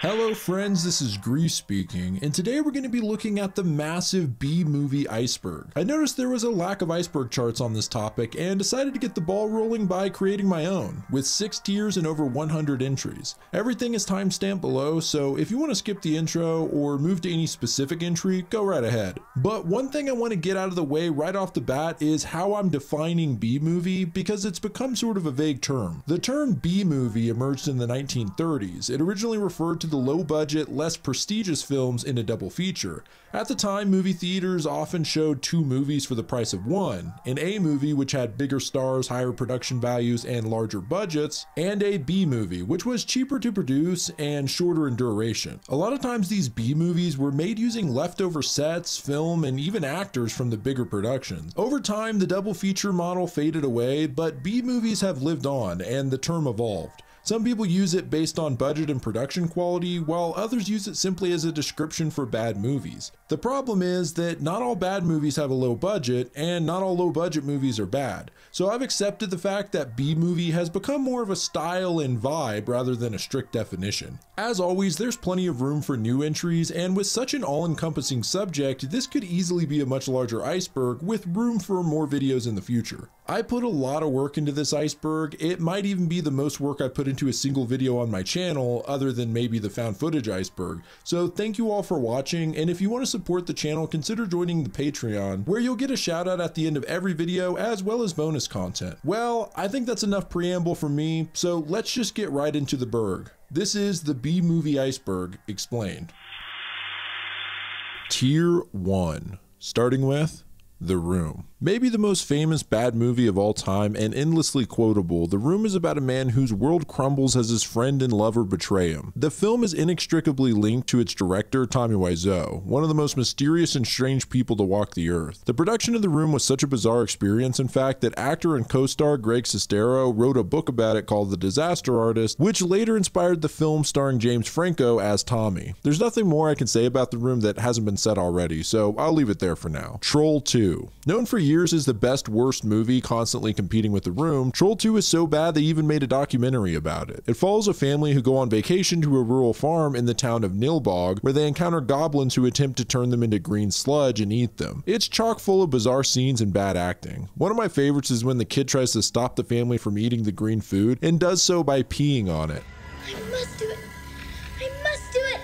Hello friends, this is Grease speaking, and today we're going to be looking at the Massive B-Movie Iceberg. I noticed there was a lack of iceberg charts on this topic and decided to get the ball rolling by creating my own, with 6 tiers and over 100 entries. Everything is timestamped below, so if you want to skip the intro or move to any specific entry, go right ahead. But one thing I want to get out of the way right off the bat is how I'm defining B-movie, because it's become sort of a vague term. The term B-movie emerged in the 1930s. It originally referred to the low-budget, less prestigious films in a double feature. At the time, movie theaters often showed 2 movies for the price of one: an A movie, which had bigger stars, higher production values, and larger budgets, and a B movie, which was cheaper to produce and shorter in duration. A lot of times these B movies were made using leftover sets, film, and even actors from the bigger productions. Over time, the double feature model faded away, but B movies have lived on, and the term evolved. Some people use it based on budget and production quality, while others use it simply as a description for bad movies. The problem is that not all bad movies have a low budget, and not all low budget movies are bad. So I've accepted the fact that B-movie has become more of a style and vibe rather than a strict definition. As always, there's plenty of room for new entries, and with such an all-encompassing subject, this could easily be a much larger iceberg with room for more videos in the future. I put a lot of work into this iceberg. It might even be the most work I've put into a single video on my channel, other than maybe the found footage iceberg. So thank you all for watching, and if you want to support the channel, consider joining the Patreon, where you'll get a shout out at the end of every video as well as bonus content. Well, I think that's enough preamble from me, so let's just get right into the berg. This is the B-Movie Iceberg explained. Tier 1, starting with The Room. Maybe the most famous bad movie of all time and endlessly quotable, The Room is about a man whose world crumbles as his friend and lover betray him. The film is inextricably linked to its director, Tommy Wiseau, one of the most mysterious and strange people to walk the earth. The production of The Room was such a bizarre experience, in fact, that actor and co-star Greg Sestero wrote a book about it called The Disaster Artist, which later inspired the film starring James Franco as Tommy. There's nothing more I can say about The Room that hasn't been said already, so I'll leave it there for now. Troll 2. Known for years as the best worst movie, constantly competing with The Room, Troll 2 is so bad they even made a documentary about it. It follows a family who go on vacation to a rural farm in the town of Nilbog, where they encounter goblins who attempt to turn them into green sludge and eat them. It's chock full of bizarre scenes and bad acting. One of my favorites is when the kid tries to stop the family from eating the green food and does so by peeing on it. I must do it. I must do it.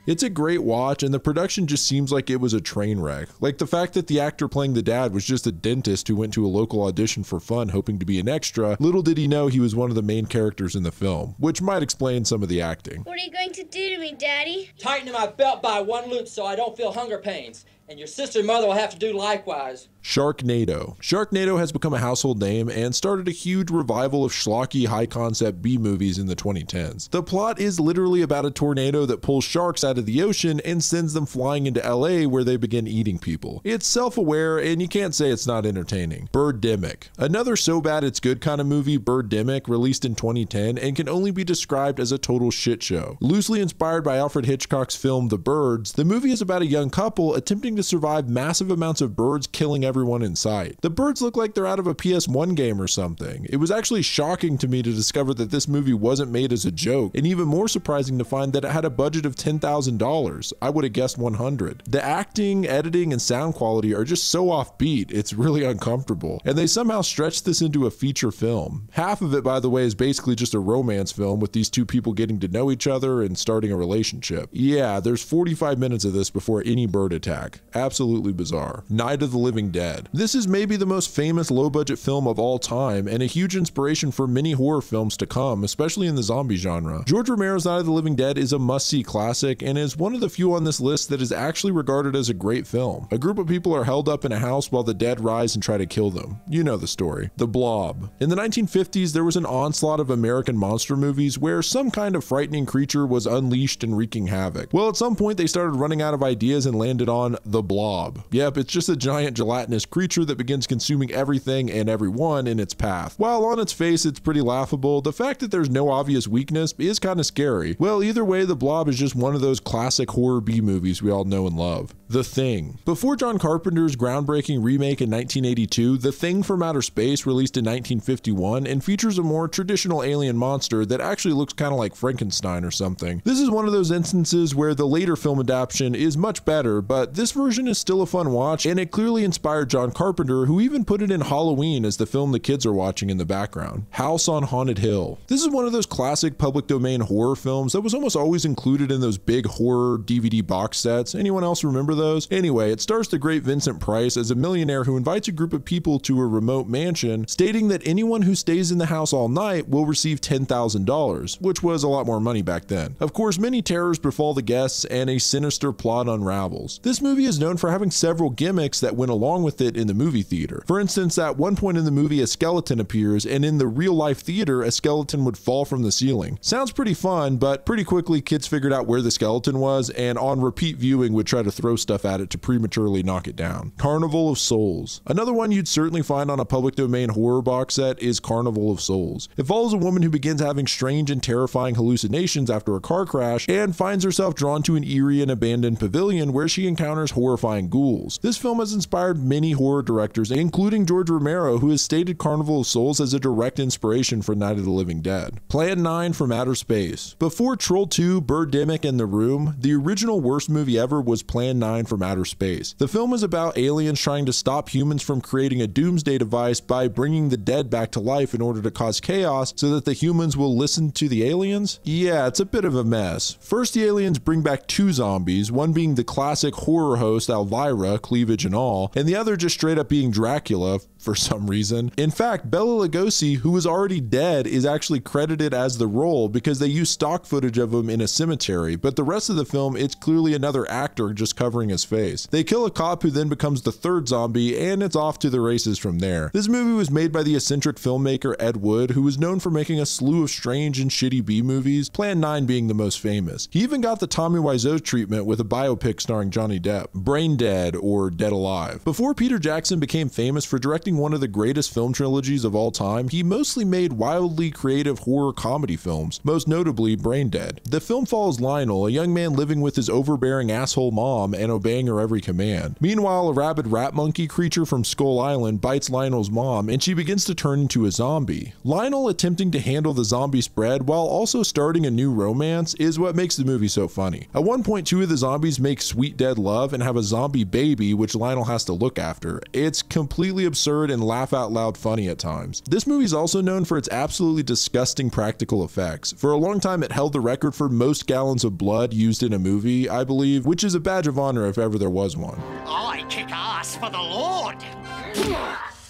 It's a great watch, and the production just seems like it was a train wreck. Like the fact that the actor playing the dad was just a dentist who went to a local audition for fun hoping to be an extra. Little did he know he was one of the main characters in the film, which might explain some of the acting. What are you going to do to me, Daddy? Tighten my belt by 1 loop so I don't feel hunger pains. And your sister and mother will have to do likewise. Sharknado. Sharknado has become a household name and started a huge revival of schlocky high-concept B-movies in the 2010s. The plot is literally about a tornado that pulls sharks out of the ocean and sends them flying into LA, where they begin eating people. It's self-aware, and you can't say it's not entertaining. Birdemic. Another so bad it's good kind of movie, Birdemic, released in 2010 and can only be described as a total shit show. Loosely inspired by Alfred Hitchcock's film The Birds, the movie is about a young couple attempting to survive massive amounts of birds killing everyone in sight. The birds look like they're out of a PS1 game or something. It was actually shocking to me to discover that this movie wasn't made as a joke, and even more surprising to find that it had a budget of $10,000. I would have guessed 100. The acting, editing, and sound quality are just so offbeat, it's really uncomfortable. And they somehow stretched this into a feature film. Half of it, by the way, is basically just a romance film with these two people getting to know each other and starting a relationship. Yeah, there's 45 minutes of this before any bird attack. Absolutely bizarre. Night of the Living Dead. This is maybe the most famous low-budget film of all time and a huge inspiration for many horror films to come, especially in the zombie genre. George Romero's Night of the Living Dead is a must-see classic and is one of the few on this list that is actually regarded as a great film. A group of people are held up in a house while the dead rise and try to kill them. You know the story. The Blob. In the 1950s, there was an onslaught of American monster movies where some kind of frightening creature was unleashed and wreaking havoc. Well, at some point they started running out of ideas and landed on The the Blob. Yep, it's just a giant gelatinous creature that begins consuming everything and everyone in its path. While on its face it's pretty laughable, the fact that there's no obvious weakness is kind of scary. Well, either way, the Blob is just one of those classic horror B-movies we all know and love. The Thing. Before John Carpenter's groundbreaking remake in 1982, The Thing from Outer Space released in 1951 and features a more traditional alien monster that actually looks kind of like Frankenstein or something. This is one of those instances where the later film adaptation is much better, but this version is still a fun watch, and it clearly inspired John Carpenter, who even put it in Halloween as the film the kids are watching in the background. House on Haunted Hill. This is one of those classic public domain horror films that was almost always included in those big horror DVD box sets. Anyone else remember those? Anyway, it stars the great Vincent Price as a millionaire who invites a group of people to a remote mansion, stating that anyone who stays in the house all night will receive $10,000, which was a lot more money back then. Of course, many terrors befall the guests and a sinister plot unravels. This movie is known for having several gimmicks that went along with it in the movie theater. For instance, at one point in the movie a skeleton appears, and in the real life theater a skeleton would fall from the ceiling. Sounds pretty fun, but pretty quickly kids figured out where the skeleton was, and on repeat viewing would try to throw stuff at it to prematurely knock it down. Carnival of Souls. Another one you'd certainly find on a public domain horror box set is Carnival of Souls. It follows a woman who begins having strange and terrifying hallucinations after a car crash and finds herself drawn to an eerie and abandoned pavilion where she encounters horrifying ghouls. This film has inspired many horror directors, including George Romero, who has stated Carnival of Souls as a direct inspiration for Night of the Living Dead. Plan 9 from Outer Space. Before Troll 2, Birdemic, and The Room, the original worst movie ever was Plan 9 from Outer Space. The film is about aliens trying to stop humans from creating a doomsday device by bringing the dead back to life in order to cause chaos so that the humans will listen to the aliens. Yeah, it's a bit of a mess. First, the aliens bring back two zombies, one being the classic horror host Elvira, cleavage and all, and the other just straight up being Dracula for some reason. In fact, Bela Lugosi, who was already dead, is actually credited as the role because they use stock footage of him in a cemetery, but the rest of the film, it's clearly another actor just covering his face. They kill a cop who then becomes the third zombie, and it's off to the races from there. This movie was made by the eccentric filmmaker Ed Wood, who was known for making a slew of strange and shitty B-movies, Plan 9 being the most famous. He even got the Tommy Wiseau treatment with a biopic starring Johnny Depp, Braindead or Dead Alive. Before Peter Jackson became famous for directing one of the greatest film trilogies of all time, he mostly made wildly creative horror comedy films, most notably Braindead. The film follows Lionel, a young man living with his overbearing asshole mom and obeying her every command. Meanwhile, a rabid rat monkey creature from Skull Island bites Lionel's mom, and she begins to turn into a zombie. Lionel attempting to handle the zombie spread while also starting a new romance is what makes the movie so funny. At one point, two of the zombies make sweet dead love and have a zombie baby which Lionel has to look after. It's completely absurd and laugh out loud funny at times. This movie is also known for its absolutely disgusting practical effects. For a long time, it held the record for most gallons of blood used in a movie, I believe, which is a badge of honor if ever there was one. I kick ass for the Lord!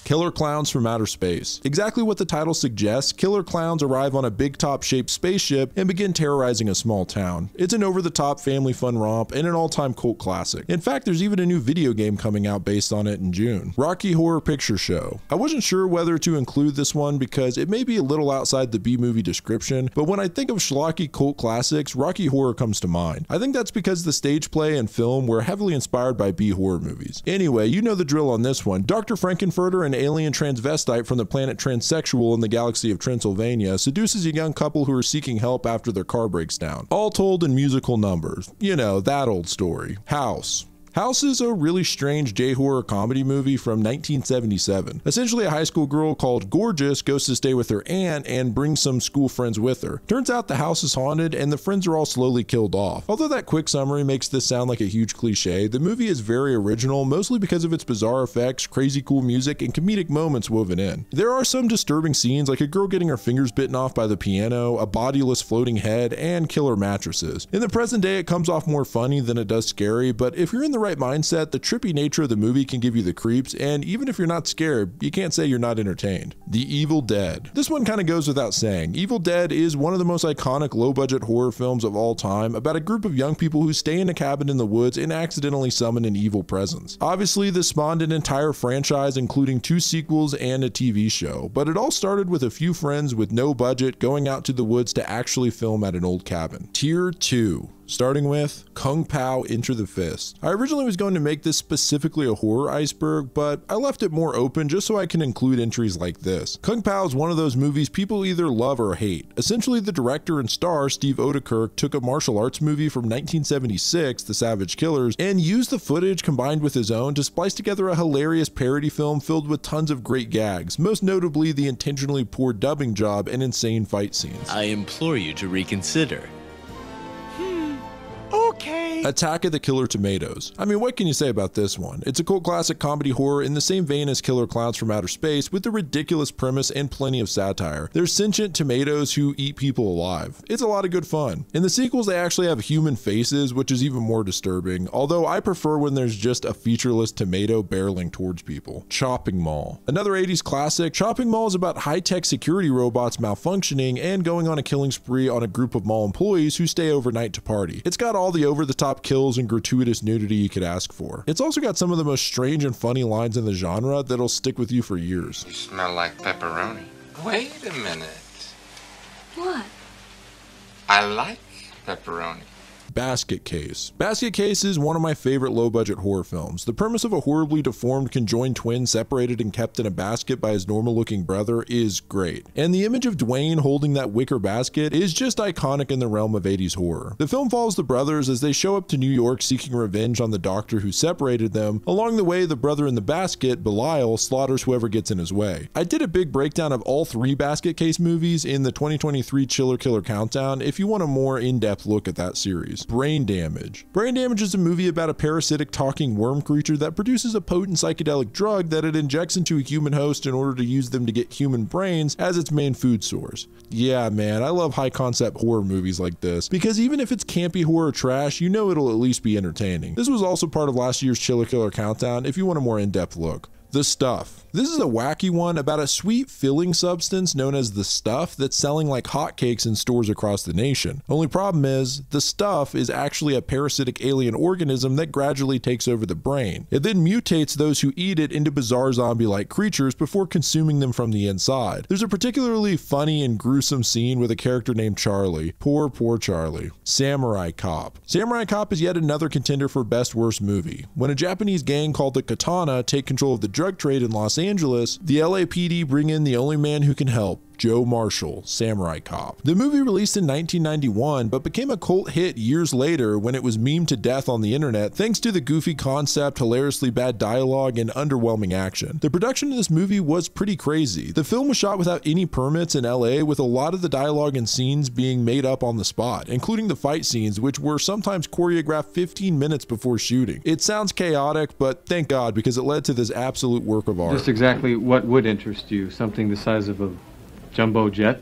Killer Klowns from Outer Space. Exactly what the title suggests, killer clowns arrive on a big top-shaped spaceship and begin terrorizing a small town. It's an over-the-top family fun romp and an all-time cult classic. In fact, there's even a new video game coming out based on it in June. Rocky Horror Picture Show. I wasn't sure whether to include this one because it may be a little outside the B-movie description, but when I think of schlocky cult classics, Rocky Horror comes to mind. I think that's because the stage play and film were heavily inspired by B-horror movies. Anyway, you know the drill on this one. Dr. Frankenfurter, an alien transvestite from the planet Transsexual in the galaxy of Transylvania, seduces a young couple who are seeking help after their car breaks down. All told in musical numbers. You know, that old story. House. House is a really strange J-horror comedy movie from 1977. Essentially, a high school girl called Gorgeous goes to stay with her aunt and brings some school friends with her. Turns out the house is haunted and the friends are all slowly killed off. Although that quick summary makes this sound like a huge cliche, the movie is very original, mostly because of its bizarre effects, crazy cool music, and comedic moments woven in. There are some disturbing scenes like a girl getting her fingers bitten off by the piano, a bodiless floating head, and killer mattresses. In the present day, it comes off more funny than it does scary, but if you're in the right mindset, the trippy nature of the movie can give you the creeps, and even if you're not scared, you can't say you're not entertained. The Evil Dead. This one kind of goes without saying. Evil Dead is one of the most iconic low-budget horror films of all time about a group of young people who stay in a cabin in the woods and accidentally summon an evil presence. Obviously, this spawned an entire franchise including 2 sequels and a TV show, but it all started with a few friends with no budget going out to the woods to actually film at an old cabin. Tier 2. starting with Kung Pao Enter the Fist. I originally was going to make this specifically a horror iceberg, but I left it more open just so I can include entries like this. Kung Pao is one of those movies people either love or hate. Essentially, the director and star, Steve Odekirk, took a martial arts movie from 1976, The Savage Killers, and used the footage combined with his own to splice together a hilarious parody film filled with tons of great gags, most notably the intentionally poor dubbing job and insane fight scenes. I implore you to reconsider. Okay. Attack of the Killer Tomatoes. I mean, what can you say about this one? It's a cult classic comedy horror in the same vein as Killer Klowns from Outer Space, with a ridiculous premise and plenty of satire. There's sentient tomatoes who eat people alive. It's a lot of good fun. In the sequels, they actually have human faces, which is even more disturbing, although I prefer when there's just a featureless tomato barreling towards people. Chopping Mall. Another 80s classic, Chopping Mall is about high-tech security robots malfunctioning and going on a killing spree on a group of mall employees who stay overnight to party. It's got all the over-the-top kills and gratuitous nudity you could ask for. It's also got some of the most strange and funny lines in the genre that'll stick with you for years. You smell like pepperoni. Wait a minute. What? I like pepperoni. Basket Case. Basket Case is one of my favorite low-budget horror films. The premise of a horribly deformed conjoined twin separated and kept in a basket by his normal-looking brother is great. And the image of Dwayne holding that wicker basket is just iconic in the realm of 80s horror. The film follows the brothers as they show up to New York seeking revenge on the doctor who separated them. Along the way, the brother in the basket, Belial, slaughters whoever gets in his way. I did a big breakdown of all 3 Basket Case movies in the 2023 Chiller Killer Countdown if you want a more in-depth look at that series. Brain Damage. Brain Damage is a movie about a parasitic talking worm creature that produces a potent psychedelic drug that it injects into a human host in order to use them to get human brains as its main food source. Yeah, man, I love high concept horror movies like this, because even if it's campy horror trash, you know it'll at least be entertaining. This was also part of last year's Chiller Killer Countdown if you want a more in-depth look. The Stuff. This is a wacky one about a sweet filling substance known as the stuff that's selling like hotcakes in stores across the nation. Only problem is, the stuff is actually a parasitic alien organism that gradually takes over the brain. It then mutates those who eat it into bizarre zombie-like creatures before consuming them from the inside. There's a particularly funny and gruesome scene with a character named Charlie. Poor Charlie. Samurai Cop. Samurai Cop is yet another contender for Best Worst Movie. When a Japanese gang called the Katana take control of the drug trade in Los Angeles, the LAPD bring in the only man who can help, Joe Marshall, Samurai Cop. The movie released in 1991, but became a cult hit years later when it was memed to death on the internet thanks to the goofy concept, hilariously bad dialogue, and underwhelming action. The production of this movie was pretty crazy. The film was shot without any permits in LA, with a lot of the dialogue and scenes being made up on the spot, including the fight scenes, which were sometimes choreographed 15 minutes before shooting. It sounds chaotic, but thank God, because it led to this absolute work of art. Just exactly what would interest you? Something the size of a jumbo jet?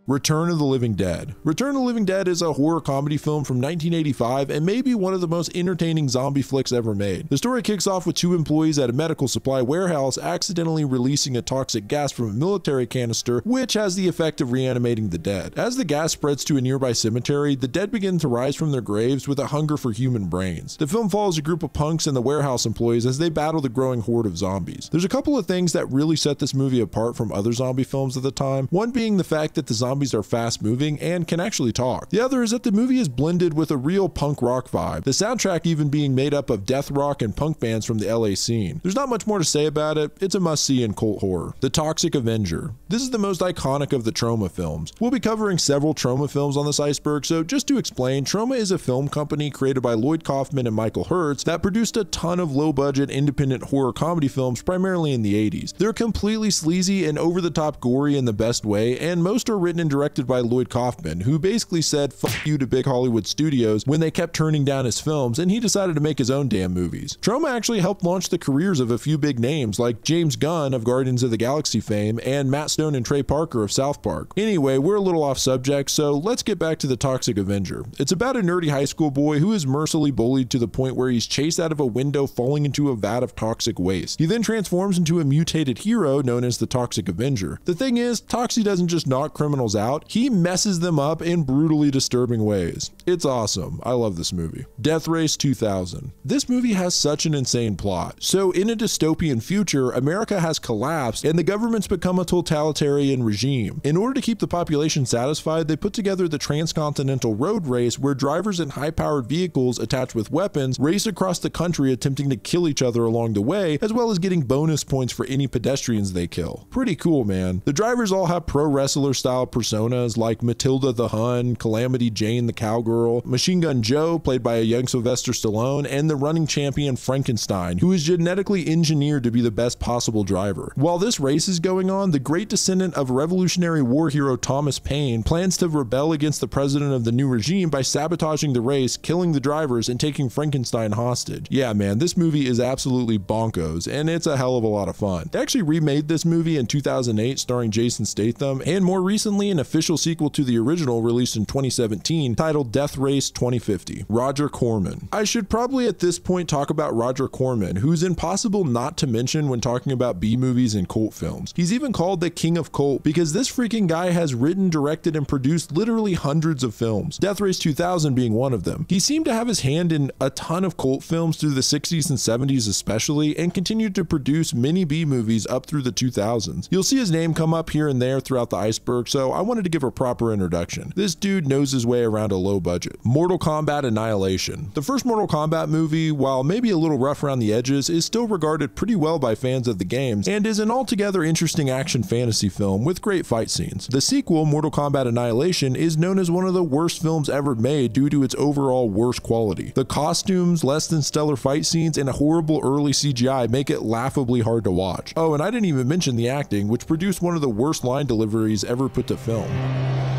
Return of the Living Dead. Return of the Living Dead is a horror comedy film from 1985 and may be one of the most entertaining zombie flicks ever made. The story kicks off with 2 employees at a medical supply warehouse accidentally releasing a toxic gas from a military canister, which has the effect of reanimating the dead. As the gas spreads to a nearby cemetery, the dead begin to rise from their graves with a hunger for human brains. The film follows a group of punks and the warehouse employees as they battle the growing horde of zombies. There's a couple of things that really set this movie apart from other zombie films at the time, one being the fact that the zombies are fast moving and can actually talk. The other is that the movie is blended with a real punk rock vibe, the soundtrack even being made up of death rock and punk bands from the LA scene. There's not much more to say about it, it's a must-see in cult horror. The Toxic Avenger. This is the most iconic of the TROMA films. We'll be covering several TROMA films on this iceberg, so just to explain, TROMA is a film company created by Lloyd Kaufman and Michael Hertz that produced a ton of low-budget independent horror comedy films primarily in the 80s. They're completely sleazy and over-the-top gory in the best way, and most are written and directed by Lloyd Kaufman, who basically said fuck you to big Hollywood studios when they kept turning down his films, and he decided to make his own damn movies. TROMA actually helped launch the careers of a few big names like James Gunn of Guardians of the Galaxy fame and Matt Stone and Trey Parker of South Park. Anyway, we're a little off subject, so let's get back to The Toxic Avenger. It's about a nerdy high school boy who is mercilessly bullied to the point where he's chased out of a window falling into a vat of toxic waste. He then transforms into a mutated hero known as the Toxic Avenger. The thing is, Toxie doesn't just knock criminals rivals out, he messes them up in brutally disturbing ways. It's awesome. I love this movie. Death Race 2000. This movie has such an insane plot. So in a dystopian future, America has collapsed and the government's become a totalitarian regime. In order to keep the population satisfied, they put together the transcontinental road race where drivers in high-powered vehicles attached with weapons race across the country attempting to kill each other along the way, as well as getting bonus points for any pedestrians they kill. Pretty cool, man. The drivers all have pro wrestler style personas like Matilda the Hun, Calamity Jane the Cowgirl, Machine Gun Joe played by a young Sylvester Stallone, and the running champion Frankenstein, who is genetically engineered to be the best possible driver. While this race is going on, the great descendant of Revolutionary War hero Thomas Paine plans to rebel against the president of the new regime by sabotaging the race, killing the drivers, and taking Frankenstein hostage. Yeah, man, this movie is absolutely bonkos, and it's a hell of a lot of fun. They actually remade this movie in 2008 starring Jason Statham, and more recently an official sequel to the original released in 2017 titled Death Race 2050. Roger Corman. I should probably at this point talk about Roger Corman, who's impossible not to mention when talking about B-movies and cult films. He's even called the King of Cult because this freaking guy has written, directed, and produced literally hundreds of films, Death Race 2000 being one of them. He seemed to have his hand in a ton of cult films through the 60s and 70s especially, and continued to produce many B-movies up through the 2000s. You'll see his name come up here and there throughout the iceberg, so I wanted to give a proper introduction. This dude knows his way around a low budget. Mortal Kombat Annihilation. The first Mortal Kombat movie, while maybe a little rough around the edges, is still regarded pretty well by fans of the games, and is an altogether interesting action fantasy film with great fight scenes. The sequel, Mortal Kombat Annihilation, is known as one of the worst films ever made due to its overall worst quality. The costumes, less than stellar fight scenes, and a horrible early CGI make it laughably hard to watch. Oh, and I didn't even mention the acting, which produced one of the worst line deliveries ever put to film.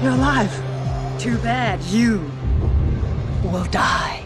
You're alive. Too bad you will die.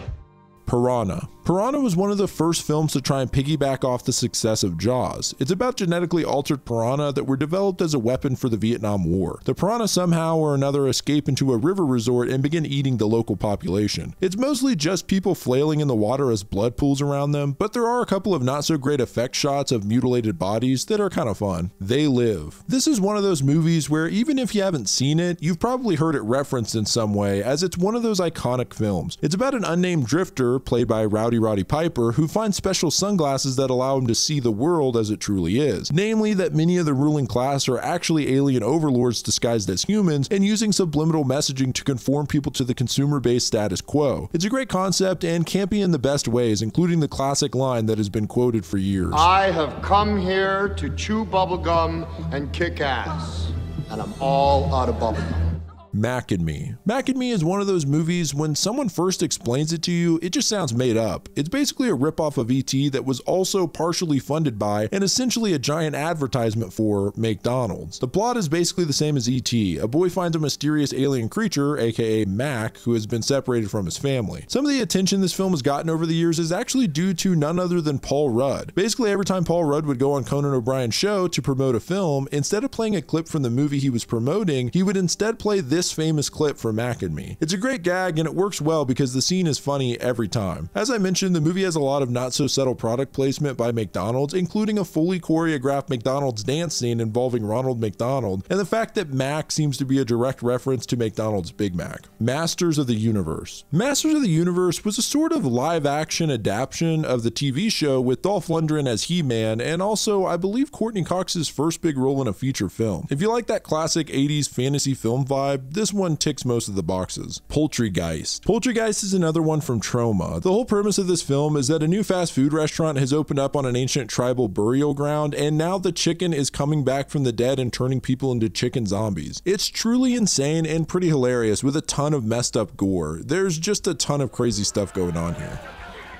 Piranha. Piranha was one of the first films to try and piggyback off the success of Jaws. It's about genetically altered piranha that were developed as a weapon for the Vietnam War. The piranha somehow or another escape into a river resort and begin eating the local population. It's mostly just people flailing in the water as blood pools around them, but there are a couple of not so great effect shots of mutilated bodies that are kind of fun. They Live. This is one of those movies where even if you haven't seen it, you've probably heard it referenced in some way, as it's one of those iconic films. It's about an unnamed drifter, played by Roddy Piper, who finds special sunglasses that allow him to see the world as it truly is. Namely, that many of the ruling class are actually alien overlords disguised as humans and using subliminal messaging to conform people to the consumer-based status quo. It's a great concept and campy in the best ways, including the classic line that has been quoted for years. I have come here to chew bubblegum and kick ass, and I'm all out of bubblegum. Mac and Me. Mac and Me is one of those movies when someone first explains it to you, it just sounds made up. It's basically a ripoff of E.T. that was also partially funded by and essentially a giant advertisement for McDonald's. The plot is basically the same as E.T. A boy finds a mysterious alien creature, aka Mac, who has been separated from his family. Some of the attention this film has gotten over the years is actually due to none other than Paul Rudd. Basically, every time Paul Rudd would go on Conan O'Brien's show to promote a film, instead of playing a clip from the movie he was promoting, he would instead play this famous clip for Mac and Me. It's a great gag and it works well because the scene is funny every time. As I mentioned, the movie has a lot of not so subtle product placement by McDonald's, including a fully choreographed McDonald's dance scene involving Ronald McDonald, and the fact that Mac seems to be a direct reference to McDonald's Big Mac. Masters of the Universe. Masters of the Universe was a sort of live action adaptation of the TV show with Dolph Lundgren as He-Man, and also I believe Courtney Cox's first big role in a feature film. If you like that classic 80s fantasy film vibe, this one ticks most of the boxes. Poultrygeist. Poultrygeist is another one from TROMA. The whole premise of this film is that a new fast food restaurant has opened up on an ancient tribal burial ground, and now the chicken is coming back from the dead and turning people into chicken zombies. It's truly insane and pretty hilarious with a ton of messed up gore. There's just a ton of crazy stuff going on here.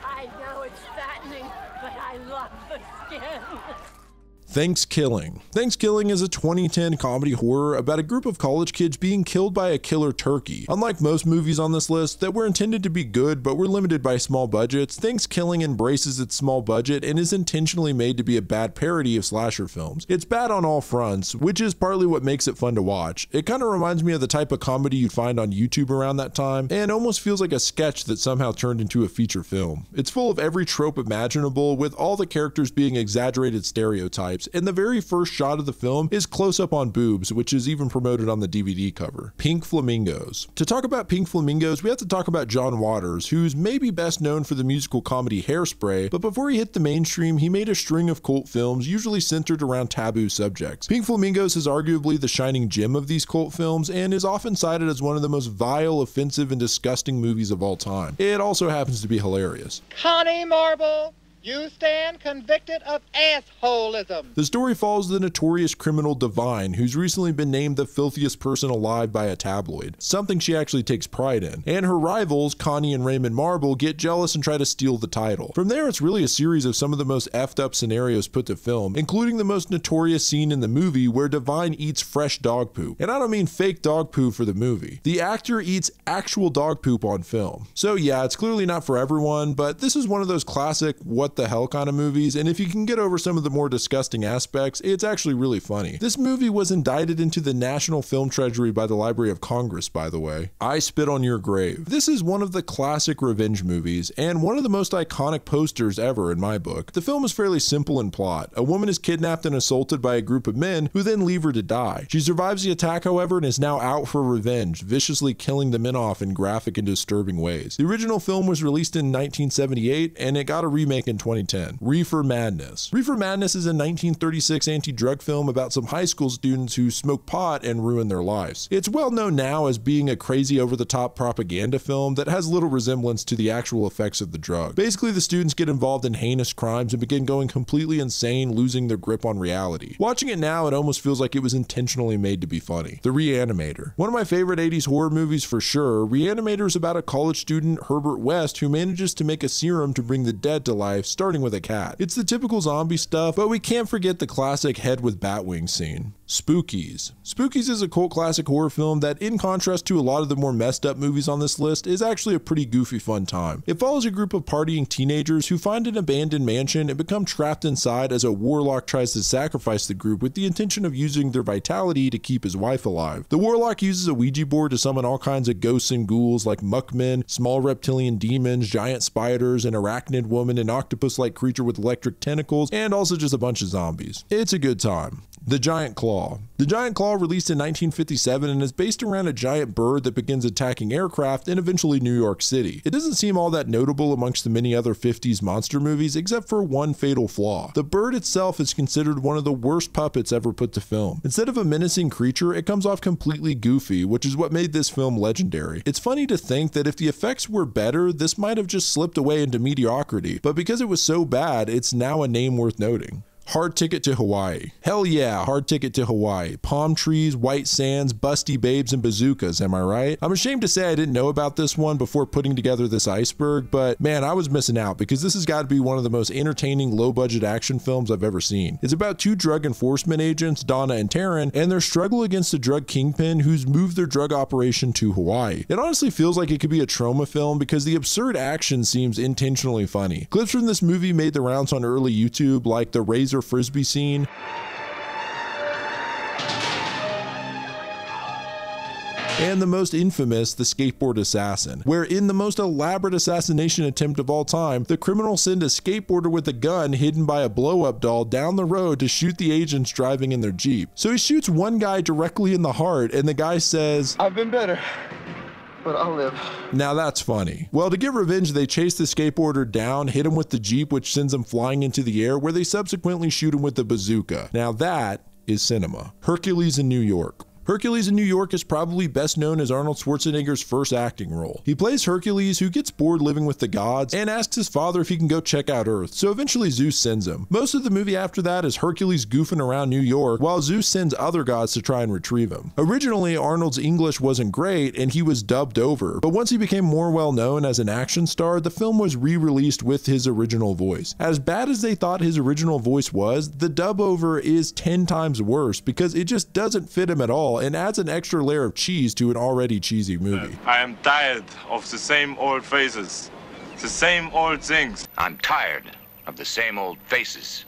I know it's fattening, but I love the skin. Thanksgiving. Thanksgiving is a 2010 comedy horror about a group of college kids being killed by a killer turkey. Unlike most movies on this list that were intended to be good but were limited by small budgets, Thanksgiving embraces its small budget and is intentionally made to be a bad parody of slasher films. It's bad on all fronts, which is partly what makes it fun to watch. It kind of reminds me of the type of comedy you'd find on YouTube around that time, and almost feels like a sketch that somehow turned into a feature film. It's full of every trope imaginable, with all the characters being exaggerated stereotypes, stereotypes, and the very first shot of the film is close-up on boobs, which is even promoted on the DVD cover. Pink Flamingos. To talk about Pink Flamingos, we have to talk about John Waters, who's maybe best known for the musical comedy Hairspray, but before he hit the mainstream, he made a string of cult films usually centered around taboo subjects. Pink Flamingos is arguably the shining gem of these cult films and is often cited as one of the most vile, offensive, and disgusting movies of all time. It also happens to be hilarious. Connie Marble, you stand convicted of assholism. The story follows the notorious criminal Divine, who's recently been named the filthiest person alive by a tabloid, something she actually takes pride in. And her rivals, Connie and Raymond Marble, get jealous and try to steal the title. From there, it's really a series of some of the most effed up scenarios put to film, including the most notorious scene in the movie where Divine eats fresh dog poop. And I don't mean fake dog poop for the movie. The actor eats actual dog poop on film. So yeah, it's clearly not for everyone, but this is one of those classic what the hell kind of movies, and if you can get over some of the more disgusting aspects, it's actually really funny. This movie was indicted into the National Film Treasury by the Library of Congress, by the way. I Spit on Your Grave. This is one of the classic revenge movies, and one of the most iconic posters ever in my book. The film is fairly simple in plot. A woman is kidnapped and assaulted by a group of men who then leave her to die. She survives the attack, however, and is now out for revenge, viciously killing the men off in graphic and disturbing ways. The original film was released in 1978, and it got a remake in 2010. Reefer Madness. Reefer Madness is a 1936 anti-drug film about some high school students who smoke pot and ruin their lives. It's well known now as being a crazy over-the-top propaganda film that has little resemblance to the actual effects of the drug. Basically, the students get involved in heinous crimes and begin going completely insane, losing their grip on reality. Watching it now, it almost feels like it was intentionally made to be funny. The Reanimator. One of my favorite 80s horror movies for sure. Reanimator is about a college student, Herbert West, who manages to make a serum to bring the dead to life, starting with a cat. It's the typical zombie stuff, but we can't forget the classic head with bat wings scene. Spookies. Spookies is a cult classic horror film that, in contrast to a lot of the more messed up movies on this list, is actually a pretty goofy fun time. It follows a group of partying teenagers who find an abandoned mansion and become trapped inside as a warlock tries to sacrifice the group with the intention of using their vitality to keep his wife alive. The warlock uses a Ouija board to summon all kinds of ghosts and ghouls like muckmen, small reptilian demons, giant spiders, an arachnid woman, an octopus-like creature with electric tentacles, and also just a bunch of zombies. It's a good time. The Giant Claw. The Giant Claw released in 1957 and is based around a giant bird that begins attacking aircraft and eventually New York City. It doesn't seem all that notable amongst the many other 50s monster movies except for one fatal flaw. The bird itself is considered one of the worst puppets ever put to film. Instead of a menacing creature, it comes off completely goofy, which is what made this film legendary. It's funny to think that if the effects were better, this might have just slipped away into mediocrity, but because it was so bad, it's now a name worth noting. Hard Ticket to Hawaii. Hell yeah, Hard Ticket to Hawaii. Palm trees, white sands, busty babes, and bazookas, am I right? I'm ashamed to say I didn't know about this one before putting together this iceberg, but man, I was missing out because this has got to be one of the most entertaining low-budget action films I've ever seen. It's about two drug enforcement agents, Donna and Taryn, and their struggle against a drug kingpin who's moved their drug operation to Hawaii. It honestly feels like it could be a TROMA film because the absurd action seems intentionally funny. Clips from this movie made the rounds on early YouTube, like the Razor Frisbee scene, and the most infamous, the skateboard assassin, where in the most elaborate assassination attempt of all time, the criminals send a skateboarder with a gun hidden by a blow-up doll down the road to shoot the agents driving in their Jeep. So he shoots one guy directly in the heart, and the guy says, "I've been better, but I'll live." Now that's funny. Well, to get revenge, they chase the skateboarder down, hit him with the Jeep, which sends him flying into the air, where they subsequently shoot him with the bazooka. Now that is cinema. Hercules in New York. Hercules in New York is probably best known as Arnold Schwarzenegger's first acting role. He plays Hercules, who gets bored living with the gods and asks his father if he can go check out Earth, so eventually Zeus sends him. Most of the movie after that is Hercules goofing around New York while Zeus sends other gods to try and retrieve him. Originally, Arnold's English wasn't great and he was dubbed over, but once he became more well known as an action star, the film was re-released with his original voice. As bad as they thought his original voice was, the dub over is 10 times worse because it just doesn't fit him at all and adds an extra layer of cheese to an already cheesy movie. I am tired of the same old faces, the same old things. I'm tired of the same old faces,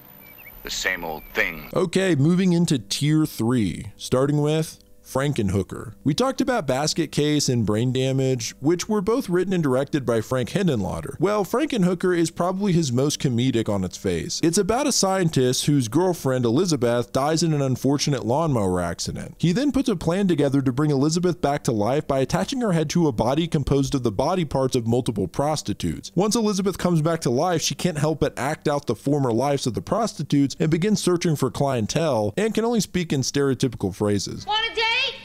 the same old things. Okay, moving into tier 3, starting with Frankenhooker. We talked about Basket Case and Brain Damage, which were both written and directed by Frank Henenlotter. Well, Frankenhooker is probably his most comedic on its face. It's about a scientist whose girlfriend, Elizabeth, dies in an unfortunate lawnmower accident. He then puts a plan together to bring Elizabeth back to life by attaching her head to a body composed of the body parts of multiple prostitutes. Once Elizabeth comes back to life, she can't help but act out the former lives of the prostitutes and begins searching for clientele, and can only speak in stereotypical phrases. Want a date?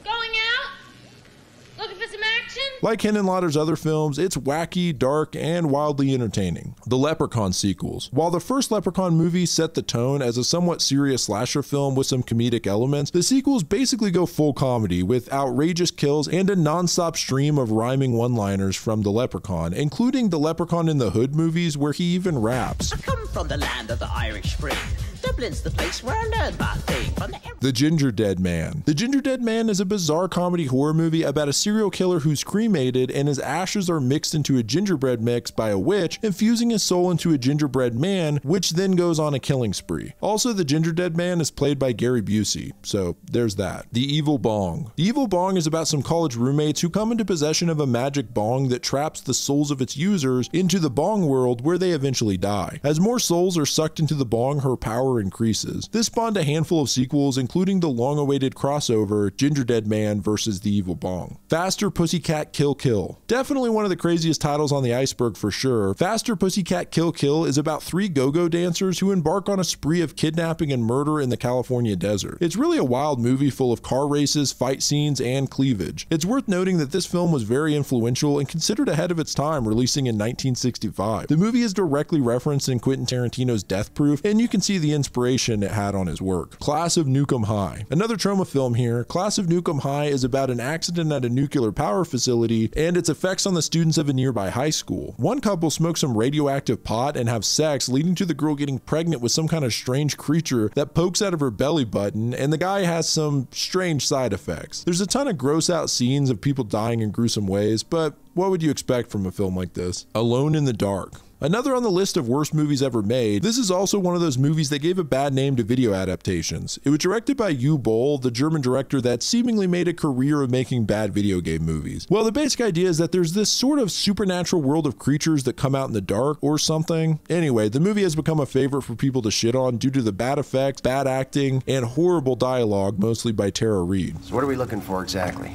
Going out? Looking for some action? Like Henenlotter's other films, it's wacky, dark, and wildly entertaining. The Leprechaun Sequels. While the first Leprechaun movie set the tone as a somewhat serious slasher film with some comedic elements, the sequels basically go full comedy with outrageous kills and a non-stop stream of rhyming one-liners from the Leprechaun, including the Leprechaun in the Hood movies where he even raps. I come from the land of the Irish Spring. Dublin's the place where I learned my thing from The Gingerdead Man. The Gingerdead Man is a bizarre comedy horror movie about a serial killer who's cremated and his ashes are mixed into a gingerbread mix by a witch, infusing his soul into a gingerbread man, which then goes on a killing spree. Also, the Gingerdead Man is played by Gary Busey, so there's that. The Evil Bong. The Evil Bong is about some college roommates who come into possession of a magic bong that traps the souls of its users into the bong world where they eventually die. As more souls are sucked into the bong, her power increases. This spawned a handful of sequels, including the long-awaited crossover Gingerdead Man vs. the Evil Bong. Faster Pussycat Kill Kill. Definitely one of the craziest titles on the iceberg for sure. Faster Pussycat Kill Kill is about 3 go-go dancers who embark on a spree of kidnapping and murder in the California desert. It's really a wild movie full of car races, fight scenes, and cleavage. It's worth noting that this film was very influential and considered ahead of its time, releasing in 1965. The movie is directly referenced in Quentin Tarantino's Death Proof, and you can see the inspiration it had on his work. Class of Nuke 'Em High. Another TROMA film here. Class of Nuke 'Em High is about an accident at a nuclear power facility and its effects on the students of a nearby high school. One couple smoke some radioactive pot and have sex, leading to the girl getting pregnant with some kind of strange creature that pokes out of her belly button, and the guy has some strange side effects. There's a ton of gross out scenes of people dying in gruesome ways, but what would you expect from a film like this? Alone in the Dark. Another on the list of worst movies ever made, this is also one of those movies that gave a bad name to video adaptations. It was directed by C.H.U.D, the German director that seemingly made a career of making bad video game movies. Well, the basic idea is that there's this sort of supernatural world of creatures that come out in the dark or something. Anyway, the movie has become a favorite for people to shit on due to the bad effects, bad acting, and horrible dialogue, mostly by Tara Reid. So what are we looking for exactly?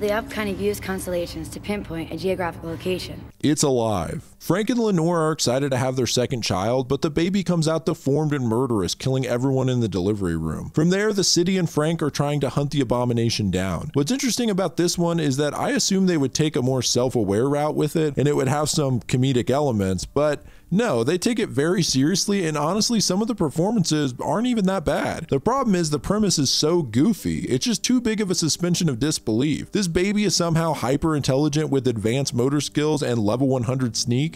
The up kind of use constellations to pinpoint a geographic location. It's alive. Frank and Lenore are excited to have their second child, but the baby comes out deformed and murderous, killing everyone in the delivery room. From there, the city and Frank are trying to hunt the abomination down. What's interesting about this one is that I assumed they would take a more self-aware route with it, and it would have some comedic elements, but no, they take it very seriously, and honestly, some of the performances aren't even that bad. The problem is the premise is so goofy, it's just too big of a suspension of disbelief. This baby is somehow hyper intelligent with advanced motor skills and level 100 sneak.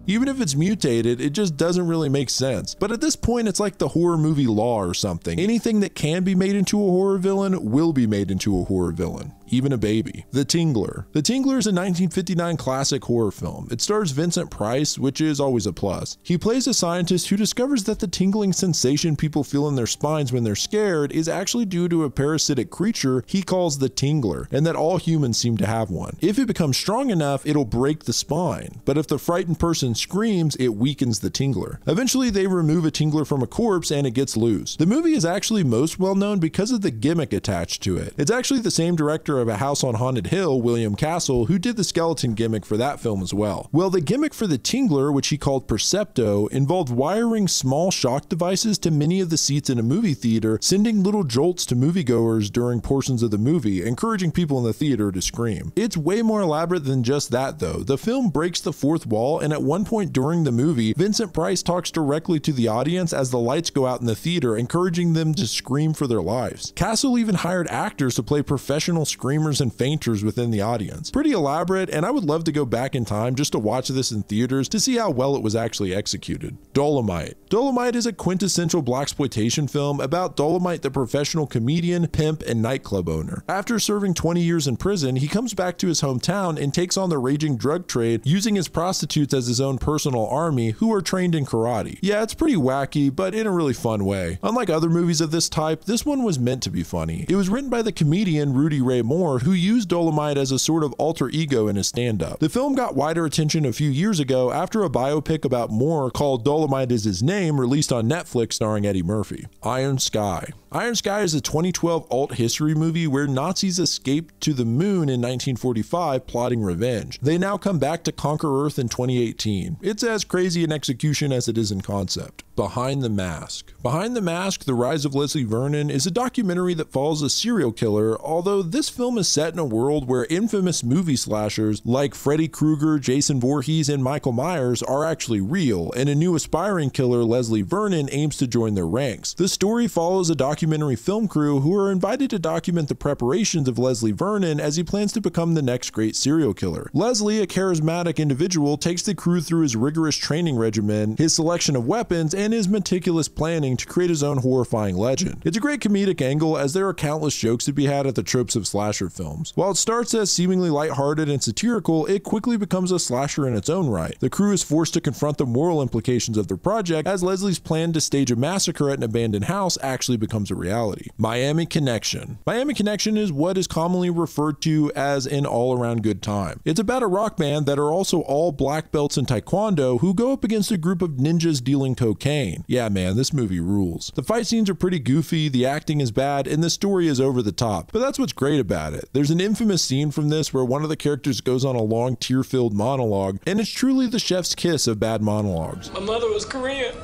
Even if it's mutated, it just doesn't really make sense. But at this point, it's like the horror movie law or something. Anything that can be made into a horror villain will be made into a horror villain. Even a baby. The Tingler. The Tingler is a 1959 classic horror film. It stars Vincent Price, which is always a plus. He plays a scientist who discovers that the tingling sensation people feel in their spines when they're scared is actually due to a parasitic creature he calls the Tingler, and that all humans seem to have one. If it becomes strong enough, it'll break the spine, but if the frightened person screams, it weakens the Tingler. Eventually, they remove a Tingler from a corpse and it gets loose. The movie is actually most well known because of the gimmick attached to it. It's actually the same director of A House on Haunted Hill, William Castle, who did the skeleton gimmick for that film as well. Well, the gimmick for the Tingler, which he called Percepto, involved wiring small shock devices to many of the seats in a movie theater, sending little jolts to moviegoers during portions of the movie, encouraging people in the theater to scream. It's way more elaborate than just that though. The film breaks the fourth wall, and at one point during the movie, Vincent Price talks directly to the audience as the lights go out in the theater, encouraging them to scream for their lives. Castle even hired actors to play professional screamers and fainters within the audience. Pretty elaborate, and I would love to go back in time just to watch this in theaters to see how well it was actually executed. Dolomite. Dolomite is a quintessential blaxploitation film about Dolomite, the professional comedian, pimp, and nightclub owner. After serving 20 years in prison, he comes back to his hometown and takes on the raging drug trade, using his prostitutes as his own own personal army who are trained in karate. Yeah, it's pretty wacky, but in a really fun way. Unlike other movies of this type, this one was meant to be funny. It was written by the comedian Rudy Ray Moore, who used Dolomite as a sort of alter ego in his stand-up. The film got wider attention a few years ago after a biopic about Moore called Dolomite Is His Name released on Netflix starring Eddie Murphy. Iron Sky. Iron Sky is a 2012 alt history movie where Nazis escaped to the moon in 1945 plotting revenge. They now come back to conquer Earth in 2018. It's as crazy in execution as it is in concept. Behind the Mask. Behind the Mask, The Rise of Leslie Vernon is a documentary that follows a serial killer, although this film is set in a world where infamous movie slashers like Freddy Krueger, Jason Voorhees, and Michael Myers are actually real, and a new aspiring killer, Leslie Vernon, aims to join their ranks. The story follows a documentary film crew who are invited to document the preparations of Leslie Vernon as he plans to become the next great serial killer. Leslie, a charismatic individual, takes the crew through his rigorous training regimen, his selection of weapons, and his meticulous planning to create his own horrifying legend. It's a great comedic angle as there are countless jokes to be had at the tropes of slasher films. While it starts as seemingly lighthearted and satirical, it quickly becomes a slasher in its own right. The crew is forced to confront the moral implications of their project as Leslie's plan to stage a massacre at an abandoned house actually becomes a reality. Miami Connection. Miami Connection is what is commonly referred to as an all-around good time. It's about a rock band that are also all black belts in Taekwondo who go up against a group of ninjas dealing cocaine. Yeah man, this movie rules. The fight scenes are pretty goofy, the acting is bad, and the story is over the top. But that's what's great about it. There's an infamous scene from this where one of the characters goes on a long tear-filled monologue, and it's truly the chef's kiss of bad monologues. My mother was Korean,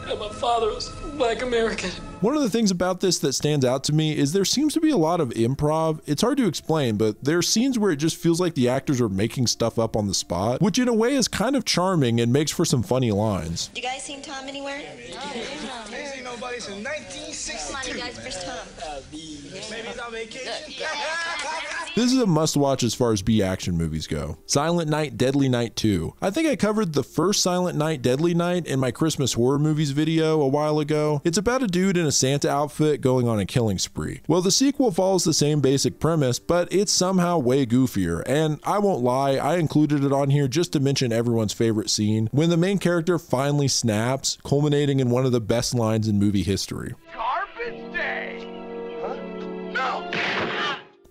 and my father was Black American. One of the things about this that stands out to me is there seems to be a lot of improv. It's hard to explain, but there are scenes where it just feels like the actors are making stuff up on the spot, which in a way is kind of charming and makes for some funny lines. You guys seen Tom anywhere? Ain't seen nobody since 1962. Come on, you guys, first Tom. Maybe he's on vacation. This is a must-watch as far as B-action movies go. Silent Night, Deadly Night 2. I think I covered the first Silent Night, Deadly Night in my Christmas horror movies video a while ago. It's about a dude in a Santa outfit going on a killing spree. Well, the sequel follows the same basic premise, but it's somehow way goofier, and I won't lie, I included it on here just to mention everyone's favorite scene, when the main character finally snaps, culminating in one of the best lines in movie history. Garbage Day! Huh? No!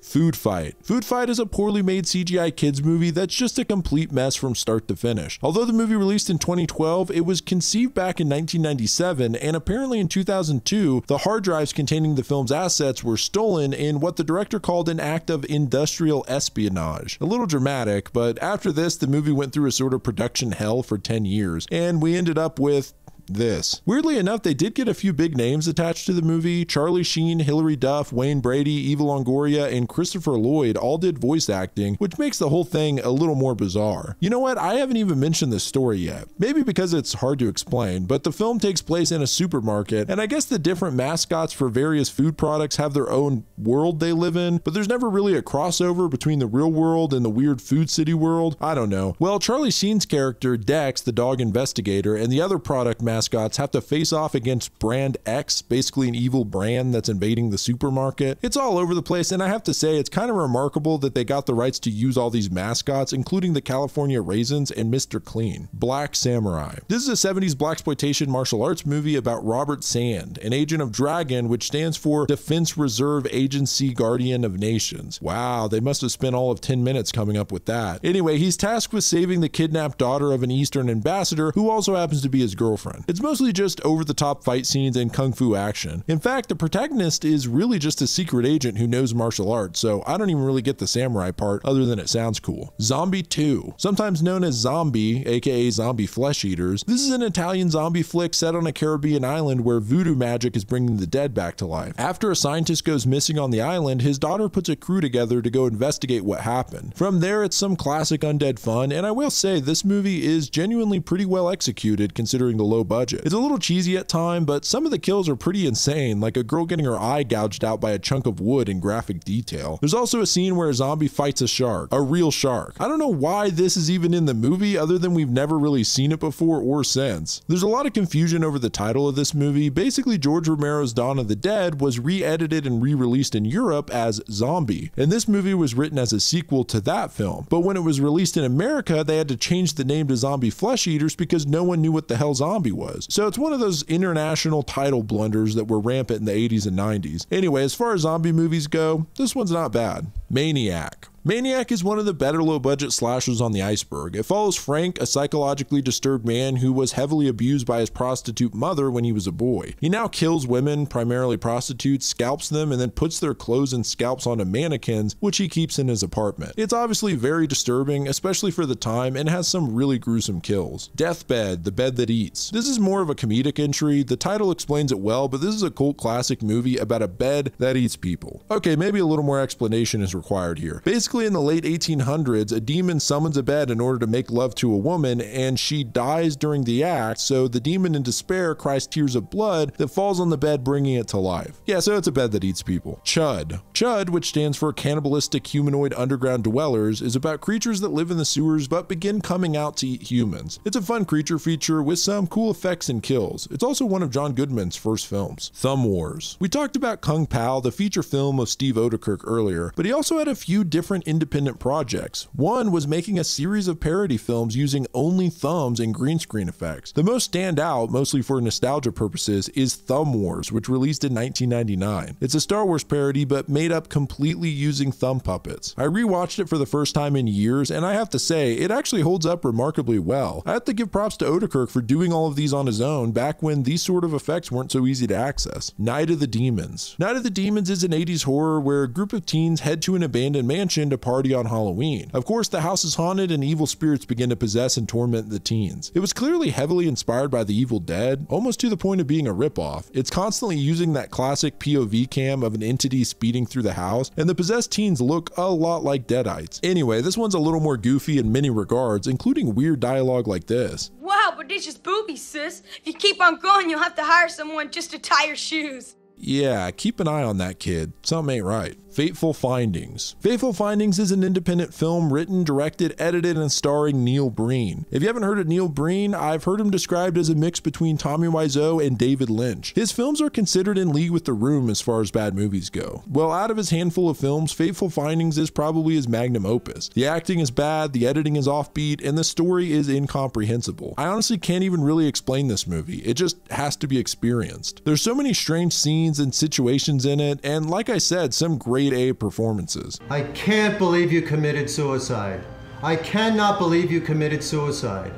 Food Fight. Food Fight is a poorly made CGI kids movie that's just a complete mess from start to finish. Although the movie released in 2012, it was conceived back in 1997, and apparently in 2002, the hard drives containing the film's assets were stolen in what the director called an act of industrial espionage. A little dramatic, but after this, the movie went through a sort of production hell for 10 years, and we ended up with this. Weirdly enough, they did get a few big names attached to the movie. Charlie Sheen, Hilary Duff, Wayne Brady, Eva Longoria, and Christopher Lloyd all did voice acting, which makes the whole thing a little more bizarre. You know what? I haven't even mentioned this story yet. Maybe because it's hard to explain, but the film takes place in a supermarket, and I guess the different mascots for various food products have their own world they live in, but there's never really a crossover between the real world and the weird food city world. I don't know. Well, Charlie Sheen's character, Dex, the dog investigator, and the other product mascots have to face off against Brand X, basically an evil brand that's invading the supermarket. It's all over the place, and I have to say it's kind of remarkable that they got the rights to use all these mascots, including the California Raisins and Mr. Clean. Black Samurai. This is a 70s blaxploitation martial arts movie about Robert Sand, an agent of Dragon, which stands for Defense Reserve Agency Guardian of Nations. Wow, they must have spent all of 10 minutes coming up with that. Anyway, he's tasked with saving the kidnapped daughter of an Eastern ambassador who also happens to be his girlfriend. It's mostly just over-the-top fight scenes and kung fu action. In fact, the protagonist is really just a secret agent who knows martial arts, so I don't even really get the samurai part other than it sounds cool. Zombie 2. Sometimes known as Zombie, aka Zombie Flesh Eaters, this is an Italian zombie flick set on a Caribbean island where voodoo magic is bringing the dead back to life. After a scientist goes missing on the island, his daughter puts a crew together to go investigate what happened. From there, it's some classic undead fun, and I will say this movie is genuinely pretty well executed considering the low budget. It's a little cheesy at times, but some of the kills are pretty insane, like a girl getting her eye gouged out by a chunk of wood in graphic detail. There's also a scene where a zombie fights a shark, a real shark. I don't know why this is even in the movie other than we've never really seen it before or since. There's a lot of confusion over the title of this movie. Basically, George Romero's Dawn of the Dead was re-edited and re-released in Europe as Zombie, and this movie was written as a sequel to that film. But when it was released in America, they had to change the name to Zombie Flesh Eaters because no one knew what the hell zombie was. So it's one of those international title blunders that were rampant in the 80s and 90s. Anyway, as far as zombie movies go, this one's not bad. Maniac. Maniac is one of the better low-budget slashers on the iceberg. It follows Frank, a psychologically disturbed man who was heavily abused by his prostitute mother when he was a boy. He now kills women, primarily prostitutes, scalps them, and then puts their clothes and scalps onto mannequins, which he keeps in his apartment. It's obviously very disturbing, especially for the time, and has some really gruesome kills. Deathbed, the bed that eats. This is more of a comedic entry. The title explains it well, but this is a cult classic movie about a bed that eats people. Okay, maybe a little more explanation is required here. Basically, in the late 1800s, a demon summons a bed in order to make love to a woman, and she dies during the act, so the demon in despair cries tears of blood that falls on the bed, bringing it to life. Yeah, so it's a bed that eats people. C.H.U.D. C.H.U.D, which stands for Cannibalistic Humanoid Underground Dwellers, is about creatures that live in the sewers but begin coming out to eat humans. It's a fun creature feature with some cool effects and kills. It's also one of John Goodman's first films. Thumb Wars. We talked about Kung Pao, the feature film of Steve Odekirk earlier, but he also had a few different independent projects. One was making a series of parody films using only thumbs and green screen effects. The most standout, mostly for nostalgia purposes, is Thumb Wars, which released in 1999. It's a Star Wars parody, but made up completely using thumb puppets. I rewatched it for the first time in years, and I have to say, it actually holds up remarkably well. I have to give props to Odekirk for doing all of these on his own back when these sort of effects weren't so easy to access. Night of the Demons. Night of the Demons is an 80s horror where a group of teens head to an abandoned mansion to party on Halloween. Of course, the house is haunted and evil spirits begin to possess and torment the teens. It was clearly heavily inspired by The Evil Dead, almost to the point of being a ripoff. It's constantly using that classic POV cam of an entity speeding through the house, and the possessed teens look a lot like Deadites. Anyway, this one's a little more goofy in many regards, including weird dialogue like this. Wow, but this is boobies, sis. If you keep on going, you'll have to hire someone just to tie your shoes. Yeah, keep an eye on that kid. Something ain't right. Fateful Findings. Fateful Findings is an independent film written, directed, edited, and starring Neil Breen. If you haven't heard of Neil Breen, I've heard him described as a mix between Tommy Wiseau and David Lynch. His films are considered in league with The Room as far as bad movies go. Well, out of his handful of films, Fateful Findings is probably his magnum opus. The acting is bad, the editing is offbeat, and the story is incomprehensible. I honestly can't even really explain this movie. It just has to be experienced. There's so many strange scenes and situations in it, and like I said, some grade A performances. I can't believe you committed suicide. I cannot believe you committed suicide.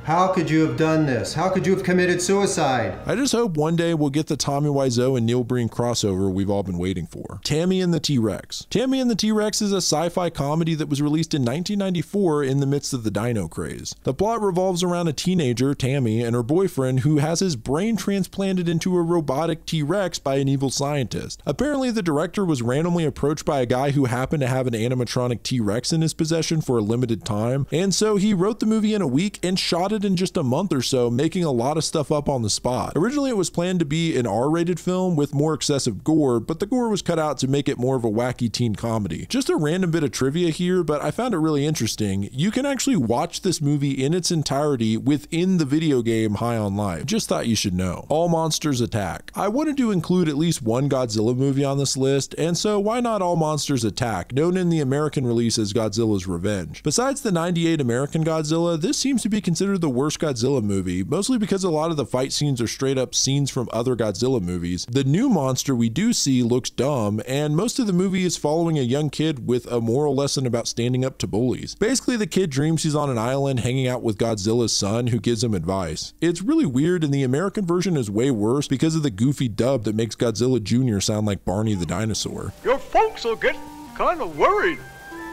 How could you have done this? How could you have committed suicide? I just hope one day we'll get the Tommy Wiseau and Neil Breen crossover we've all been waiting for. Tammy and the T-Rex. Tammy and the T-Rex is a sci-fi comedy that was released in 1994 in the midst of the dino craze. The plot revolves around a teenager, Tammy, and her boyfriend who has his brain transplanted into a robotic T-Rex by an evil scientist. Apparently, the director was randomly approached by a guy who happened to have an animatronic T-Rex in his possession for a limited time, and so he wrote the movie in a week and shot it in just a month or so, making a lot of stuff up on the spot. Originally, it was planned to be an R-rated film with more excessive gore, but the gore was cut out to make it more of a wacky teen comedy. Just a random bit of trivia here, but I found it really interesting. You can actually watch this movie in its entirety within the video game High on Life. Just thought you should know. All Monsters Attack. I wanted to include at least one Godzilla movie on this list, and so why not All Monsters Attack, known in the American release as Godzilla's Revenge. Besides the '98 American Godzilla, this seems to be considered the worst Godzilla movie, mostly because a lot of the fight scenes are straight up scenes from other Godzilla movies. The new monster we do see looks dumb, and most of the movie is following a young kid with a moral lesson about standing up to bullies. Basically, the kid dreams he's on an island hanging out with Godzilla's son who gives him advice. It's really weird, and the American version is way worse because of the goofy dub that makes Godzilla Jr. sound like Barney the dinosaur. Your folks will get kind of worried,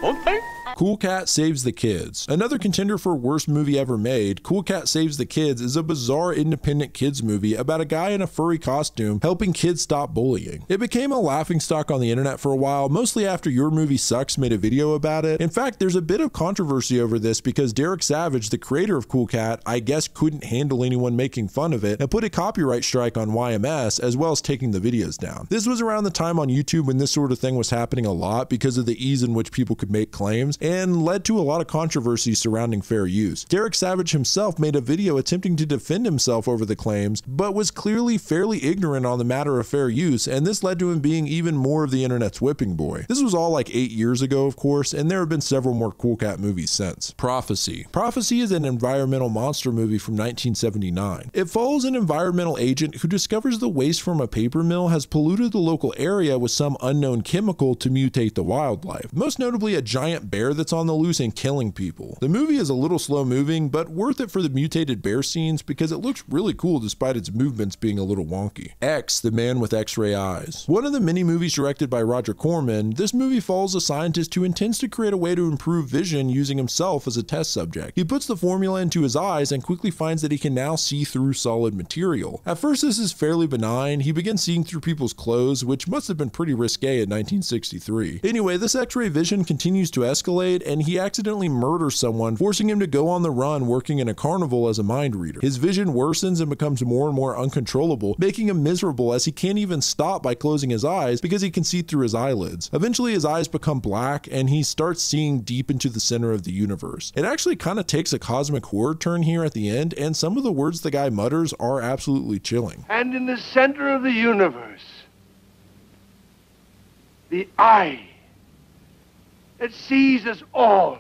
won't they? Cool Cat Saves the Kids. Another contender for worst movie ever made, Cool Cat Saves the Kids is a bizarre independent kids movie about a guy in a furry costume helping kids stop bullying. It became a laughingstock on the internet for a while, mostly after Your Movie Sucks made a video about it. In fact, there's a bit of controversy over this because Derek Savage, the creator of Cool Cat, I guess couldn't handle anyone making fun of it and put a copyright strike on YMS as well as taking the videos down. This was around the time on YouTube when this sort of thing was happening a lot because of the ease in which people could make claims and led to a lot of controversy surrounding fair use. Derek Savage himself made a video attempting to defend himself over the claims, but was clearly fairly ignorant on the matter of fair use, and this led to him being even more of the internet's whipping boy. This was all like 8 years ago, of course, and there have been several more Cool Cat movies since. Prophecy. Prophecy is an environmental monster movie from 1979. It follows an environmental agent who discovers the waste from a paper mill has polluted the local area with some unknown chemical to mutate the wildlife, most notably a giant bear that's on the loose and killing people. The movie is a little slow moving, but worth it for the mutated bear scenes because it looks really cool despite its movements being a little wonky. X, The Man with X-Ray Eyes. One of the many movies directed by Roger Corman, this movie follows a scientist who intends to create a way to improve vision using himself as a test subject. He puts the formula into his eyes and quickly finds that he can now see through solid material. At first this is fairly benign. He begins seeing through people's clothes, which must have been pretty risque in 1963. Anyway, this X-ray vision continues to escalate and he accidentally murders someone, forcing him to go on the run working in a carnival as a mind reader. His vision worsens and becomes more and more uncontrollable, making him miserable as he can't even stop by closing his eyes because he can see through his eyelids. Eventually his eyes become black and he starts seeing deep into the center of the universe. It actually kind of takes a cosmic horror turn here at the end, and some of the words the guy mutters are absolutely chilling. And in the center of the universe, the eye that sees us all.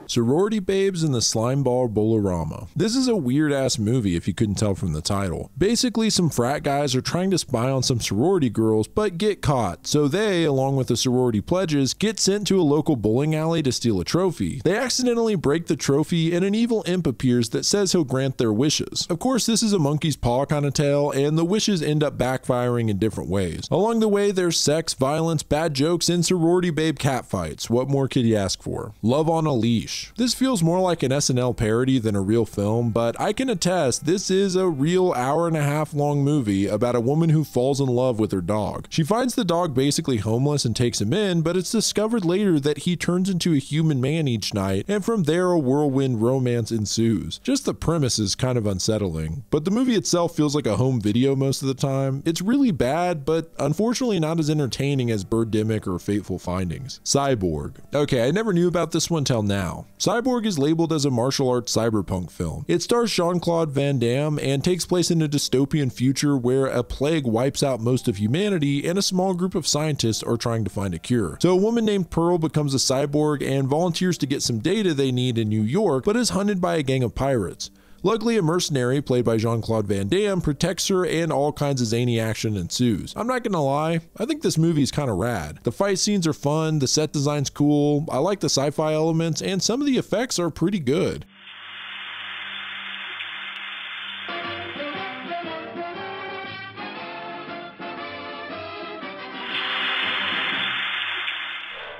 Sorority Babes and the Slimeball Bowl-o-Rama. This is a weird-ass movie if you couldn't tell from the title. Basically, some frat guys are trying to spy on some sorority girls, but get caught, so they, along with the sorority pledges, get sent to a local bowling alley to steal a trophy. They accidentally break the trophy, and an evil imp appears that says he'll grant their wishes. Of course, this is a monkey's paw kind of tale, and the wishes end up backfiring in different ways. Along the way, there's sex, violence, bad jokes, and sorority babe catfights. What more could you ask for? Love on a Leash. This feels more like an SNL parody than a real film, but I can attest this is a real hour-and-a-half long movie about a woman who falls in love with her dog. She finds the dog basically homeless and takes him in, but it's discovered later that he turns into a human man each night, and from there a whirlwind romance ensues. Just the premise is kind of unsettling, but the movie itself feels like a home video most of the time. It's really bad, but unfortunately not as entertaining as Birdemic or Fateful Findings. Cyborg. Okay, I never knew about this one till now. Cyborg is labeled as a martial arts cyberpunk film. It stars Jean-Claude Van Damme and takes place in a dystopian future where a plague wipes out most of humanity and a small group of scientists are trying to find a cure. So a woman named Pearl becomes a cyborg and volunteers to get some data they need in New York, but is hunted by a gang of pirates. Luckily, a mercenary, played by Jean-Claude Van Damme, protects her and all kinds of zany action ensues. I'm not gonna lie, I think this movie is kinda rad. The fight scenes are fun, the set design's cool, I like the sci-fi elements, and some of the effects are pretty good.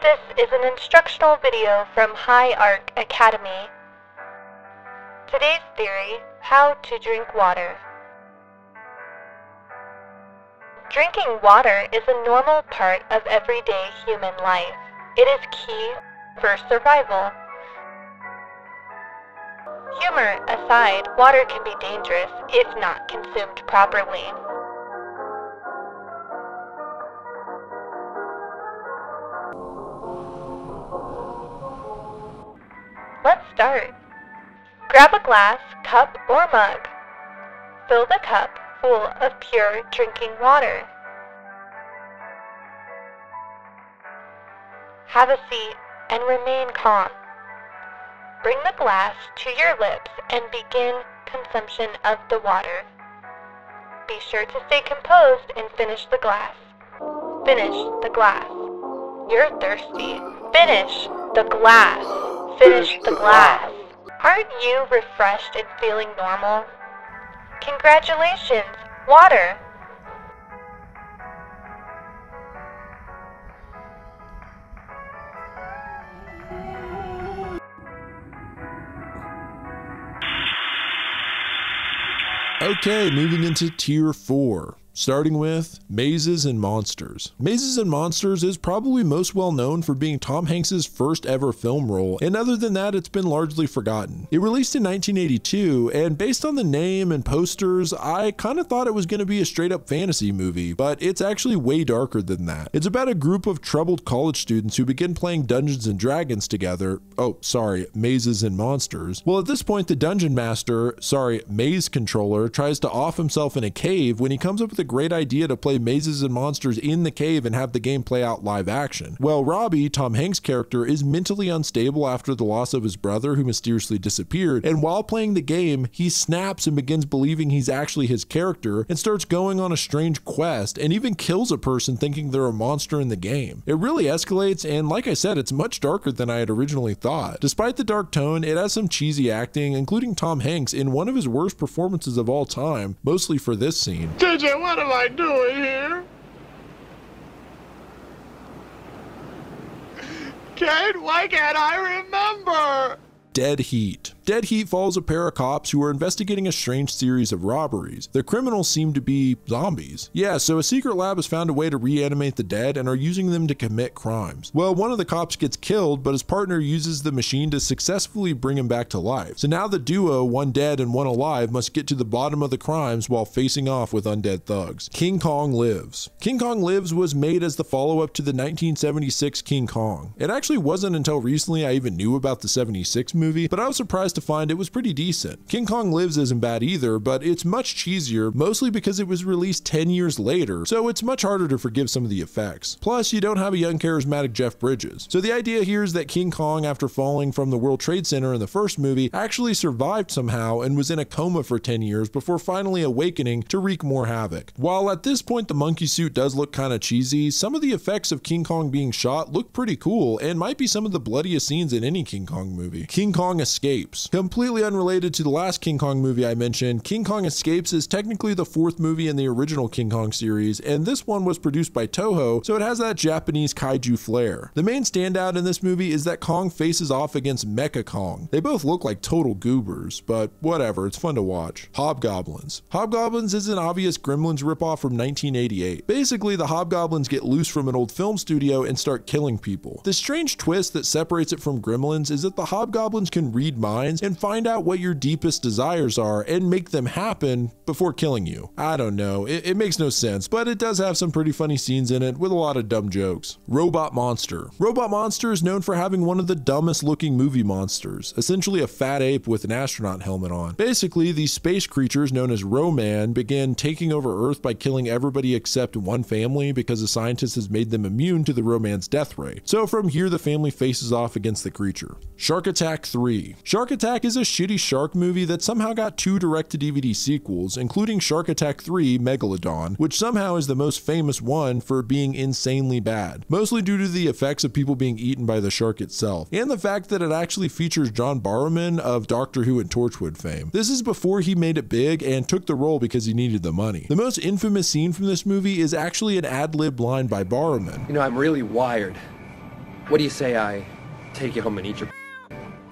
This is an instructional video from High Arc Academy. Today's theory, how to drink water. Drinking water is a normal part of everyday human life. It is key for survival. Humor aside, water can be dangerous if not consumed properly. Let's start. Grab a glass, cup, or mug. Fill the cup full of pure drinking water. Have a seat and remain calm. Bring the glass to your lips and begin consumption of the water. Be sure to stay composed and finish the glass. Finish the glass. You're thirsty. Finish the glass. Finish the glass. Aren't you refreshed and feeling normal? Congratulations, water! Okay, moving into tier 4. Starting with Mazes and Monsters. Mazes and Monsters is probably most well known for being Tom Hanks' first ever film role, and other than that, it's been largely forgotten. It released in 1982, and based on the name and posters, I kind of thought it was going to be a straight up fantasy movie, but it's actually way darker than that. It's about a group of troubled college students who begin playing Dungeons and Dragons together. Oh, sorry, Mazes and Monsters. Well, at this point, the dungeon master, maze controller, tries to off himself in a cave when he comes up with a great idea to play Mazes and Monsters in the cave and have the game play out live action. Well, Robbie, Tom Hanks' character, is mentally unstable after the loss of his brother who mysteriously disappeared, and while playing the game, he snaps and begins believing he's actually his character and starts going on a strange quest and even kills a person thinking they're a monster in the game. It really escalates, and like I said, it's much darker than I had originally thought. Despite the dark tone, it has some cheesy acting, including Tom Hanks in one of his worst performances of all time, mostly for this scene. TJ, what am I doing here? Kate, why can't I remember? Dead Heat. Dead Heat follows a pair of cops who are investigating a strange series of robberies. The criminals seem to be zombies. Yeah, so a secret lab has found a way to reanimate the dead and are using them to commit crimes. Well, one of the cops gets killed, but his partner uses the machine to successfully bring him back to life. So now the duo, one dead and one alive, must get to the bottom of the crimes while facing off with undead thugs. King Kong Lives. King Kong Lives was made as the follow-up to the 1976 King Kong. It actually wasn't until recently I even knew about the 76 movie, but I was surprised to find it was pretty decent. King Kong Lives isn't bad either, but it's much cheesier, mostly because it was released 10 years later, so it's much harder to forgive some of the effects. Plus, you don't have a young charismatic Jeff Bridges. So the idea here is that King Kong, after falling from the World Trade Center in the first movie, actually survived somehow and was in a coma for 10 years before finally awakening to wreak more havoc. While at this point the monkey suit does look kinda cheesy, some of the effects of King Kong being shot look pretty cool and might be some of the bloodiest scenes in any King Kong movie. King Kong Escapes. Completely unrelated to the last King Kong movie I mentioned, King Kong Escapes is technically the 4th movie in the original King Kong series, and this one was produced by Toho, so it has that Japanese kaiju flair. The main standout in this movie is that Kong faces off against Mecha Kong. They both look like total goobers, but whatever, it's fun to watch. Hobgoblins. Hobgoblins is an obvious Gremlins ripoff from 1988. Basically, the Hobgoblins get loose from an old film studio and start killing people. The strange twist that separates it from Gremlins is that the Hobgoblins can read minds and find out what your deepest desires are and make them happen before killing you. I don't know, it makes no sense, but it does have some pretty funny scenes in it with a lot of dumb jokes. Robot Monster. Robot Monster is known for having one of the dumbest looking movie monsters, essentially a fat ape with an astronaut helmet on. Basically, these space creatures known as Ro-Man begin taking over Earth by killing everybody except one family because a scientist has made them immune to the Ro-Man's death ray. So from here, the family faces off against the creature. Shark Attack 3. Shark Attack is a shitty shark movie that somehow got 2 direct-to-DVD sequels, including Shark Attack 3 Megalodon, which somehow is the most famous one for being insanely bad, mostly due to the effects of people being eaten by the shark itself, and the fact that it actually features John Barrowman of Doctor Who and Torchwood fame. This is before he made it big and took the role because he needed the money. The most infamous scene from this movie is actually an ad-lib line by Barrowman. You know, I'm really wired. What do you say I take you home and eat your...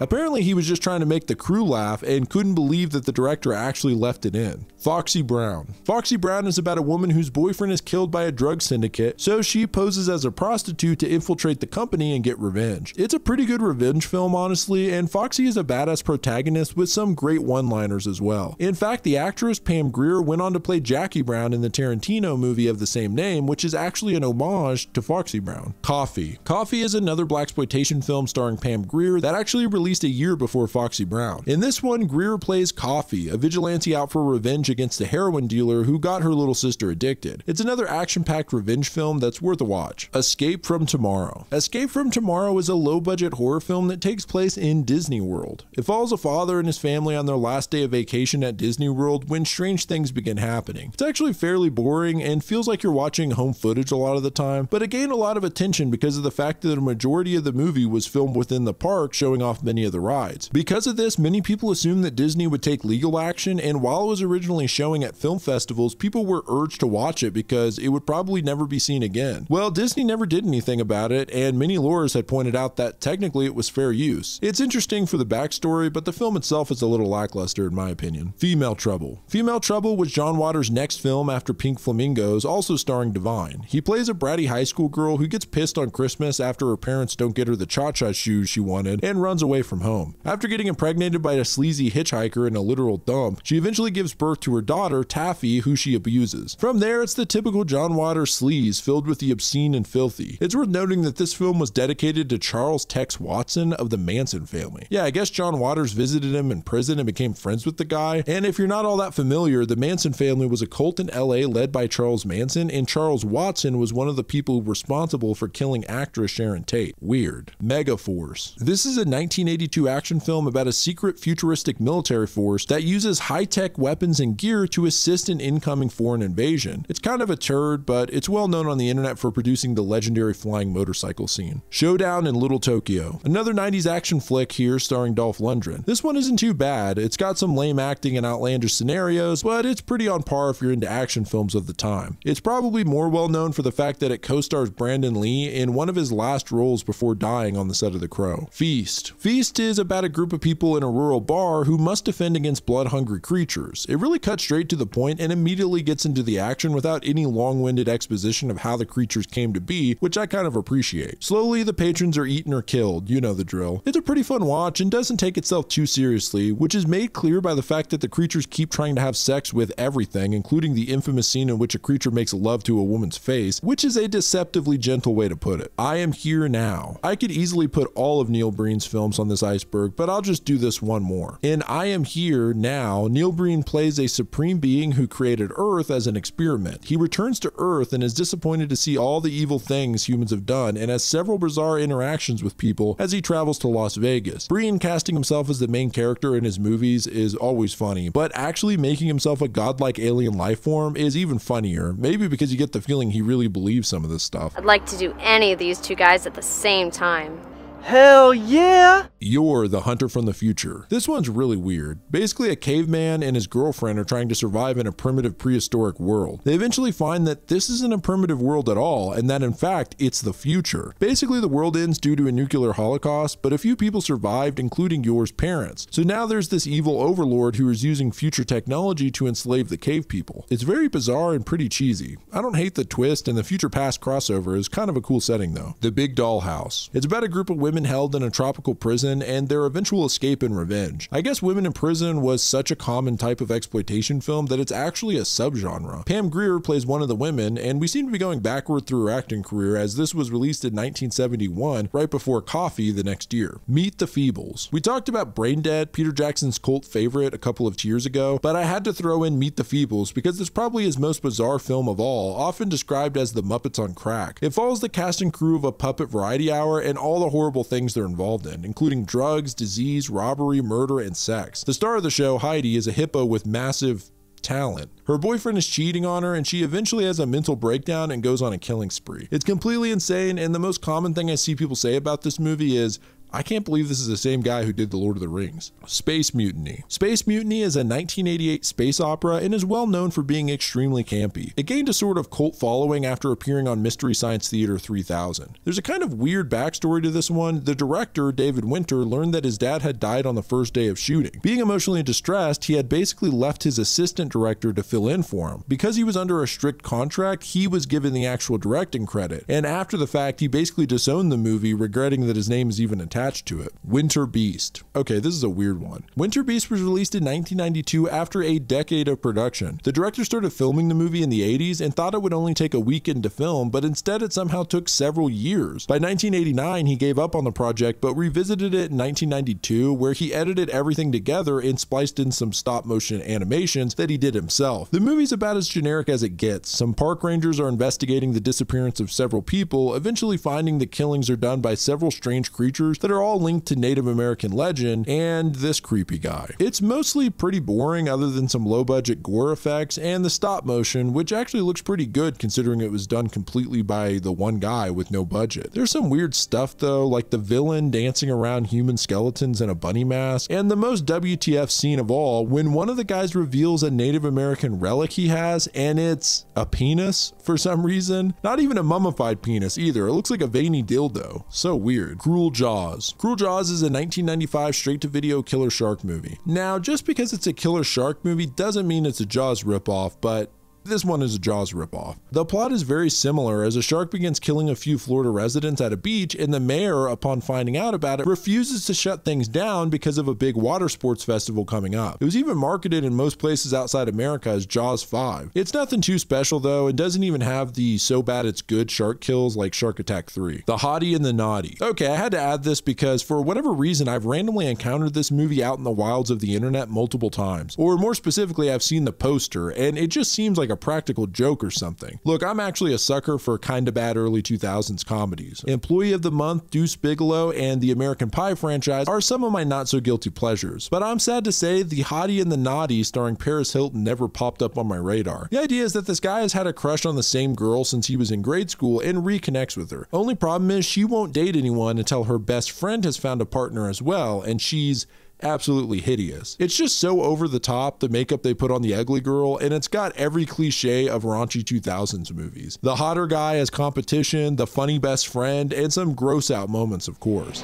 Apparently he was just trying to make the crew laugh and couldn't believe that the director actually left it in. Foxy Brown. Foxy Brown is about a woman whose boyfriend is killed by a drug syndicate, so she poses as a prostitute to infiltrate the company and get revenge. It's a pretty good revenge film, honestly, and Foxy is a badass protagonist with some great one-liners as well. In fact, the actress Pam Grier went on to play Jackie Brown in the Tarantino movie of the same name, which is actually an homage to Foxy Brown. Coffee. Coffee is another blaxploitation film starring Pam Grier that actually released a year before Foxy Brown. In this one, Grier plays Coffee, a vigilante out for revenge against a heroin dealer who got her little sister addicted. It's another action-packed revenge film that's worth a watch. Escape from Tomorrow. Escape from Tomorrow is a low-budget horror film that takes place in Disney World. It follows a father and his family on their last day of vacation at Disney World when strange things begin happening. It's actually fairly boring and feels like you're watching home footage a lot of the time, but it gained a lot of attention because of the fact that a majority of the movie was filmed within the park, showing off many any of the rides. Because of this, many people assumed that Disney would take legal action, and while it was originally showing at film festivals, people were urged to watch it because it would probably never be seen again. Well, Disney never did anything about it, and many lawyers had pointed out that technically it was fair use. It's interesting for the backstory, but the film itself is a little lackluster in my opinion. Female Trouble. Female Trouble was John Waters' next film after Pink Flamingos, also starring Divine. He plays a bratty high school girl who gets pissed on Christmas after her parents don't get her the cha-cha shoes she wanted and runs away from home. After getting impregnated by a sleazy hitchhiker in a literal dump, she eventually gives birth to her daughter, Taffy, who she abuses. From there, it's the typical John Waters sleaze filled with the obscene and filthy. It's worth noting that this film was dedicated to Charles Tex Watson of the Manson family. Yeah, I guess John Waters visited him in prison and became friends with the guy, and if you're not all that familiar, the Manson family was a cult in LA led by Charles Manson, and Charles Watson was one of the people responsible for killing actress Sharon Tate. Weird. Megaforce. This is a 1982 action film about a secret futuristic military force that uses high-tech weapons and gear to assist an incoming foreign invasion. It's kind of a turd, but it's well known on the internet for producing the legendary flying motorcycle scene. Showdown in Little Tokyo. Another 90s action flick here starring Dolph Lundgren. This one isn't too bad. It's got some lame acting and outlandish scenarios, but it's pretty on par if you're into action films of the time. It's probably more well known for the fact that it co-stars Brandon Lee in one of his last roles before dying on the set of The Crow. Feast. Feast is about a group of people in a rural bar who must defend against blood-hungry creatures. It really cuts straight to the point and immediately gets into the action without any long-winded exposition of how the creatures came to be, which I kind of appreciate. Slowly, the patrons are eaten or killed, you know the drill. It's a pretty fun watch and doesn't take itself too seriously, which is made clear by the fact that the creatures keep trying to have sex with everything, including the infamous scene in which a creature makes love to a woman's face, which is a deceptively gentle way to put it. I Am Here Now. I could easily put all of Neil Breen's films on this iceberg, but I'll just do this one more. In I Am Here Now, Neil Breen plays a supreme being who created Earth as an experiment. He returns to Earth and is disappointed to see all the evil things humans have done and has several bizarre interactions with people as he travels to Las Vegas. Breen casting himself as the main character in his movies is always funny, but actually making himself a godlike alien life form is even funnier, maybe because you get the feeling he really believes some of this stuff. I'd like to do any of these two guys at the same time. Hell yeah! You're the Hunter from the Future. This one's really weird. Basically, a caveman and his girlfriend are trying to survive in a primitive prehistoric world. They eventually find that this isn't a primitive world at all, and that in fact, it's the future. Basically, the world ends due to a nuclear holocaust, but a few people survived, including Yor's parents. So now there's this evil overlord who is using future technology to enslave the cave people. It's very bizarre and pretty cheesy. I don't hate the twist, and the future past crossover is kind of a cool setting though. The Big Doll House. It's about a group of women held in a tropical prison and their eventual escape and revenge. I guess women in prison was such a common type of exploitation film that it's actually a subgenre. Pam Grier plays one of the women, and we seem to be going backward through her acting career as this was released in 1971, right before Coffee the next year. Meet the Feebles. We talked about Braindead, Peter Jackson's cult favorite, a couple of years ago, but I had to throw in Meet the Feebles because it's probably his most bizarre film of all, often described as the Muppets on crack. It follows the cast and crew of a puppet variety hour and all the horrible things they're involved in, including drugs, disease, robbery, murder, and sex. The star of the show, Heidi, is a hippo with massive talent. Her boyfriend is cheating on her and she eventually has a mental breakdown and goes on a killing spree. It's completely insane, and the most common thing I see people say about this movie is, I can't believe this is the same guy who did The Lord of the Rings. Space Mutiny. Space Mutiny is a 1988 space opera and is well known for being extremely campy. It gained a sort of cult following after appearing on Mystery Science Theater 3000. There's a kind of weird backstory to this one. The director, David Winter, learned that his dad had died on the first day of shooting. Being emotionally distressed, he had basically left his assistant director to fill in for him. Because he was under a strict contract, he was given the actual directing credit, and after the fact, he basically disowned the movie, regretting that his name is even attached to it. Winter Beast. Okay, this is a weird one. Winter Beast was released in 1992 after a decade of production. The director started filming the movie in the 80s and thought it would only take a weekend to film, but instead it somehow took several years. By 1989, he gave up on the project, but revisited it in 1992, where he edited everything together and spliced in some stop-motion animations that he did himself. The movie's about as generic as it gets. Some park rangers are investigating the disappearance of several people, eventually finding the killings are done by several strange creatures that that are all linked to Native American legend and this creepy guy. It's mostly pretty boring other than some low budget gore effects and the stop motion, which actually looks pretty good considering it was done completely by the one guy with no budget. There's some weird stuff though, like the villain dancing around human skeletons in a bunny mask, and the most WTF scene of all, when one of the guys reveals a Native American relic he has, and it's a penis for some reason. Not even a mummified penis either, it looks like a veiny dildo. So weird. Cruel Jaws. Cruel Jaws is a 1995 straight-to-video killer shark movie. Now, just because it's a killer shark movie doesn't mean it's a Jaws ripoff, but this one is a Jaws ripoff. The plot is very similar as a shark begins killing a few Florida residents at a beach, and the mayor, upon finding out about it, refuses to shut things down because of a big water sports festival coming up. It was even marketed in most places outside America as Jaws 5. It's nothing too special though, and doesn't even have the so bad it's good shark kills like Shark Attack 3. The Hottie and The Nottie. Okay, I had to add this because for whatever reason I've randomly encountered this movie out in the wilds of the internet multiple times. Or more specifically, I've seen the poster, and it just seems like a practical joke or something. Look, I'm actually a sucker for kinda bad early 2000s comedies. Employee of the Month, Deuce Bigalow, and the American Pie franchise are some of my not so guilty pleasures. But I'm sad to say the Hottie and the Nottie starring Paris Hilton never popped up on my radar. The idea is that this guy has had a crush on the same girl since he was in grade school and reconnects with her. Only problem is she won't date anyone until her best friend has found a partner as well, and she's absolutely hideous. It's just so over the top, the makeup they put on the ugly girl, and it's got every cliche of raunchy 2000s movies. The hotter guy as competition, the funny best friend, and some gross out moments, of course.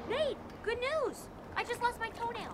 Nate, good news! I just lost my toenail.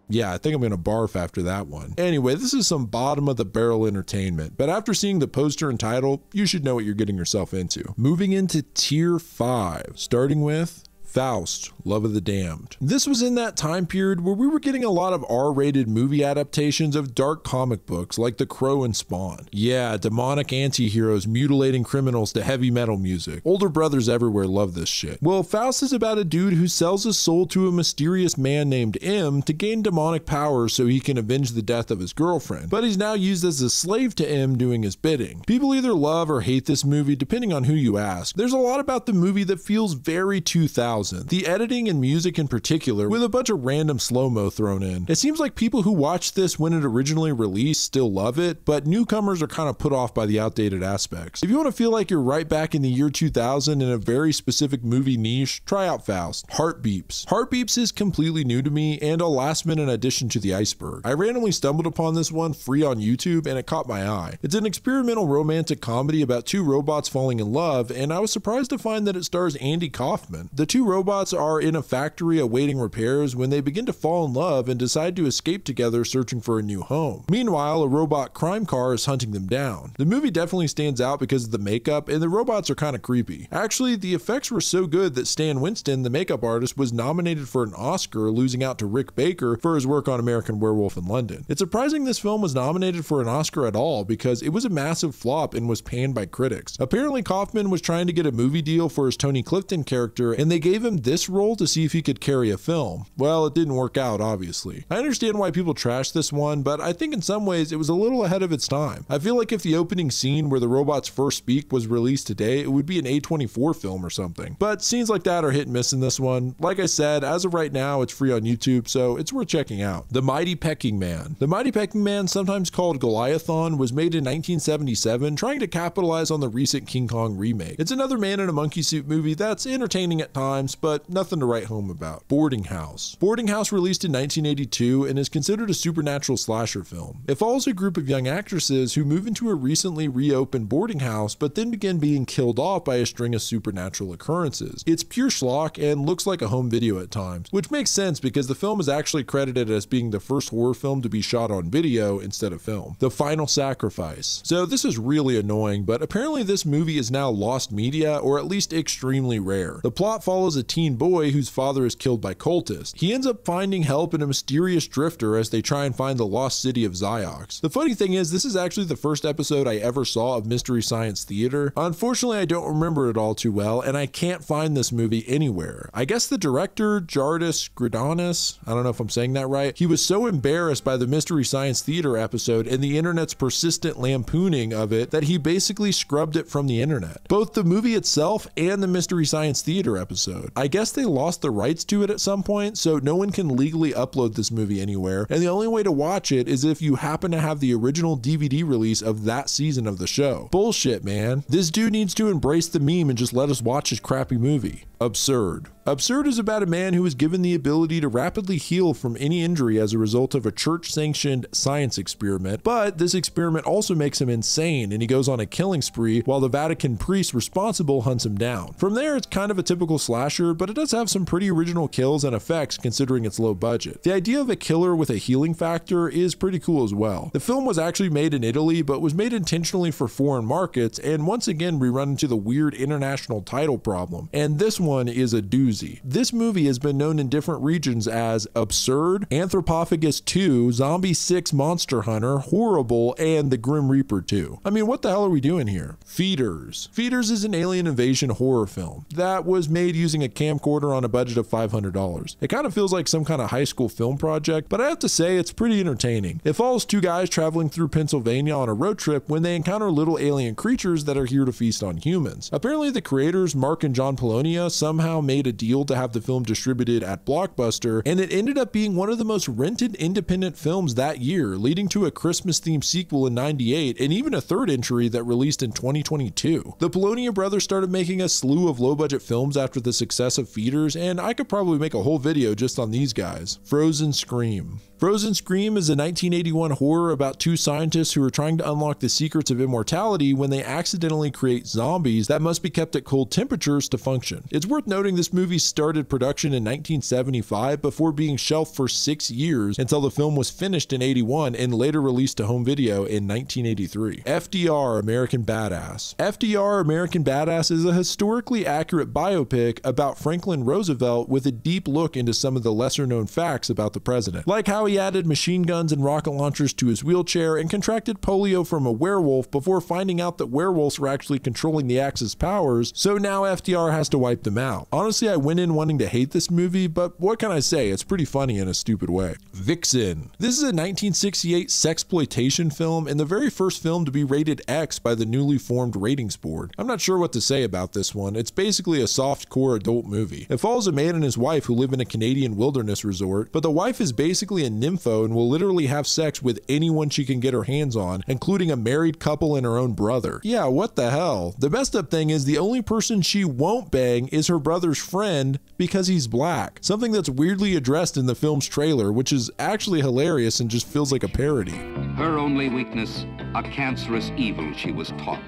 Yeah, I think I'm gonna barf after that one. Anyway, this is some bottom of the barrel entertainment, but after seeing the poster and title, you should know what you're getting yourself into. Moving into tier 5, starting with Faust, Love of the Damned. This was in that time period where we were getting a lot of R-rated movie adaptations of dark comic books like The Crow and Spawn. Yeah, demonic anti-heroes mutilating criminals to heavy metal music. Older brothers everywhere love this shit. Well, Faust is about a dude who sells his soul to a mysterious man named M to gain demonic powers so he can avenge the death of his girlfriend, but he's now used as a slave to M doing his bidding. People either love or hate this movie depending on who you ask. There's a lot about the movie that feels very 2000. The editing and music in particular, with a bunch of random slow-mo thrown in. It seems like people who watched this when it originally released still love it, but newcomers are kind of put off by the outdated aspects. If you want to feel like you're right back in the year 2000 in a very specific movie niche, try out Faust. Heart Beeps. Heart Beeps is completely new to me and a last-minute addition to the iceberg. I randomly stumbled upon this one free on YouTube and it caught my eye. It's an experimental romantic comedy about two robots falling in love, and I was surprised to find that it stars Andy Kaufman. The two robots are in a factory awaiting repairs when they begin to fall in love and decide to escape together searching for a new home. Meanwhile, a robot crime car is hunting them down. The movie definitely stands out because of the makeup, and the robots are kind of creepy. Actually, the effects were so good that Stan Winston, the makeup artist, was nominated for an Oscar, losing out to Rick Baker for his work on American Werewolf in London. It's surprising this film was nominated for an Oscar at all because it was a massive flop and was panned by critics. Apparently, Kaufman was trying to get a movie deal for his Tony Clifton character, and they gave him this role to see if he could carry a film. Well, it didn't work out, obviously. I understand why people trash this one, but I think in some ways it was a little ahead of its time. I feel like if the opening scene where the robots first speak was released today, it would be an A24 film or something. But scenes like that are hit and miss in this one. Like I said, as of right now, it's free on YouTube, so it's worth checking out. The Mighty Peking Man. The Mighty Peking Man, sometimes called Goliathon, was made in 1977, trying to capitalize on the recent King Kong remake. It's another man in a monkey suit movie that's entertaining at times, but nothing to write home about. Boarding House. Boarding House released in 1982 and is considered a supernatural slasher film. It follows a group of young actresses who move into a recently reopened boarding house but then begin being killed off by a string of supernatural occurrences. It's pure schlock and looks like a home video at times, which makes sense because the film is actually credited as being the first horror film to be shot on video instead of film. The Final Sacrifice. So this is really annoying, but apparently this movie is now lost media, or at least extremely rare. The plot follows a teen boy whose father is killed by cultists. He ends up finding help in a mysterious drifter as they try and find the lost city of Ziox. The funny thing is, this is actually the first episode I ever saw of Mystery Science Theater. Unfortunately, I don't remember it all too well, and I can't find this movie anywhere. I guess the director, Jardis Gridanis, I don't know if I'm saying that right, he was so embarrassed by the Mystery Science Theater episode and the internet's persistent lampooning of it that he basically scrubbed it from the internet. Both the movie itself and the Mystery Science Theater episode. I guess they lost the rights to it at some point, so no one can legally upload this movie anywhere, and the only way to watch it is if you happen to have the original DVD release of that season of the show. Bullshit, man. This dude needs to embrace the meme and just let us watch his crappy movie. Absurd. Absurd is about a man who is given the ability to rapidly heal from any injury as a result of a church-sanctioned science experiment, but this experiment also makes him insane and he goes on a killing spree while the Vatican priest responsible hunts him down. From there, it's kind of a typical slasher, but it does have some pretty original kills and effects considering its low budget. The idea of a killer with a healing factor is pretty cool as well. The film was actually made in Italy, but was made intentionally for foreign markets, and once again we run into the weird international title problem, and this one is a doozy. This movie has been known in different regions as Absurd, Anthropophagus 2, Zombie 6 Monster Hunter, Horrible, and The Grim Reaper 2. I mean, what the hell are we doing here? Feeders. Feeders is an alien invasion horror film that was made using a camcorder on a budget of $500. It kind of feels like some kind of high school film project, but I have to say it's pretty entertaining. It follows two guys traveling through Pennsylvania on a road trip when they encounter little alien creatures that are here to feast on humans. Apparently the creators, Mark and John Polonia, somehow made a deal to have the film distributed at Blockbuster, and it ended up being one of the most rented independent films that year, leading to a Christmas-themed sequel in '98 and even a third entry that released in 2022. The Polonia brothers started making a slew of low-budget films after the success of Feeders, and I could probably make a whole video just on these guys. Frozen Scream. Frozen Scream is a 1981 horror about two scientists who are trying to unlock the secrets of immortality when they accidentally create zombies that must be kept at cold temperatures to function. It's worth noting this movie started production in 1975 before being shelved for 6 years until the film was finished in '81 and later released to home video in 1983. FDR American Badass. FDR American Badass is a historically accurate biopic about Franklin Roosevelt with a deep look into some of the lesser known facts about the president, like how he added machine guns and rocket launchers to his wheelchair and contracted polio from a werewolf before finding out that werewolves were actually controlling the Axis powers, so now FDR has to wipe them out. Honestly, I went in wanting to hate this movie, but what can I say? It's pretty funny in a stupid way. Vixen. This is a 1968 sexploitation film and the very first film to be rated X by the newly formed ratings board. I'm not sure what to say about this one. It's basically a soft-core adult movie. It follows a man and his wife who live in a Canadian wilderness resort, but the wife is basically a nympho and will literally have sex with anyone she can get her hands on, including a married couple and her own brother. Yeah, what the hell? The messed up thing is the only person she won't bang is her brother's friend because he's black. Something that's weirdly addressed in the film's trailer, which is actually hilarious and just feels like a parody. Her only weakness, a cancerous evil she was taught,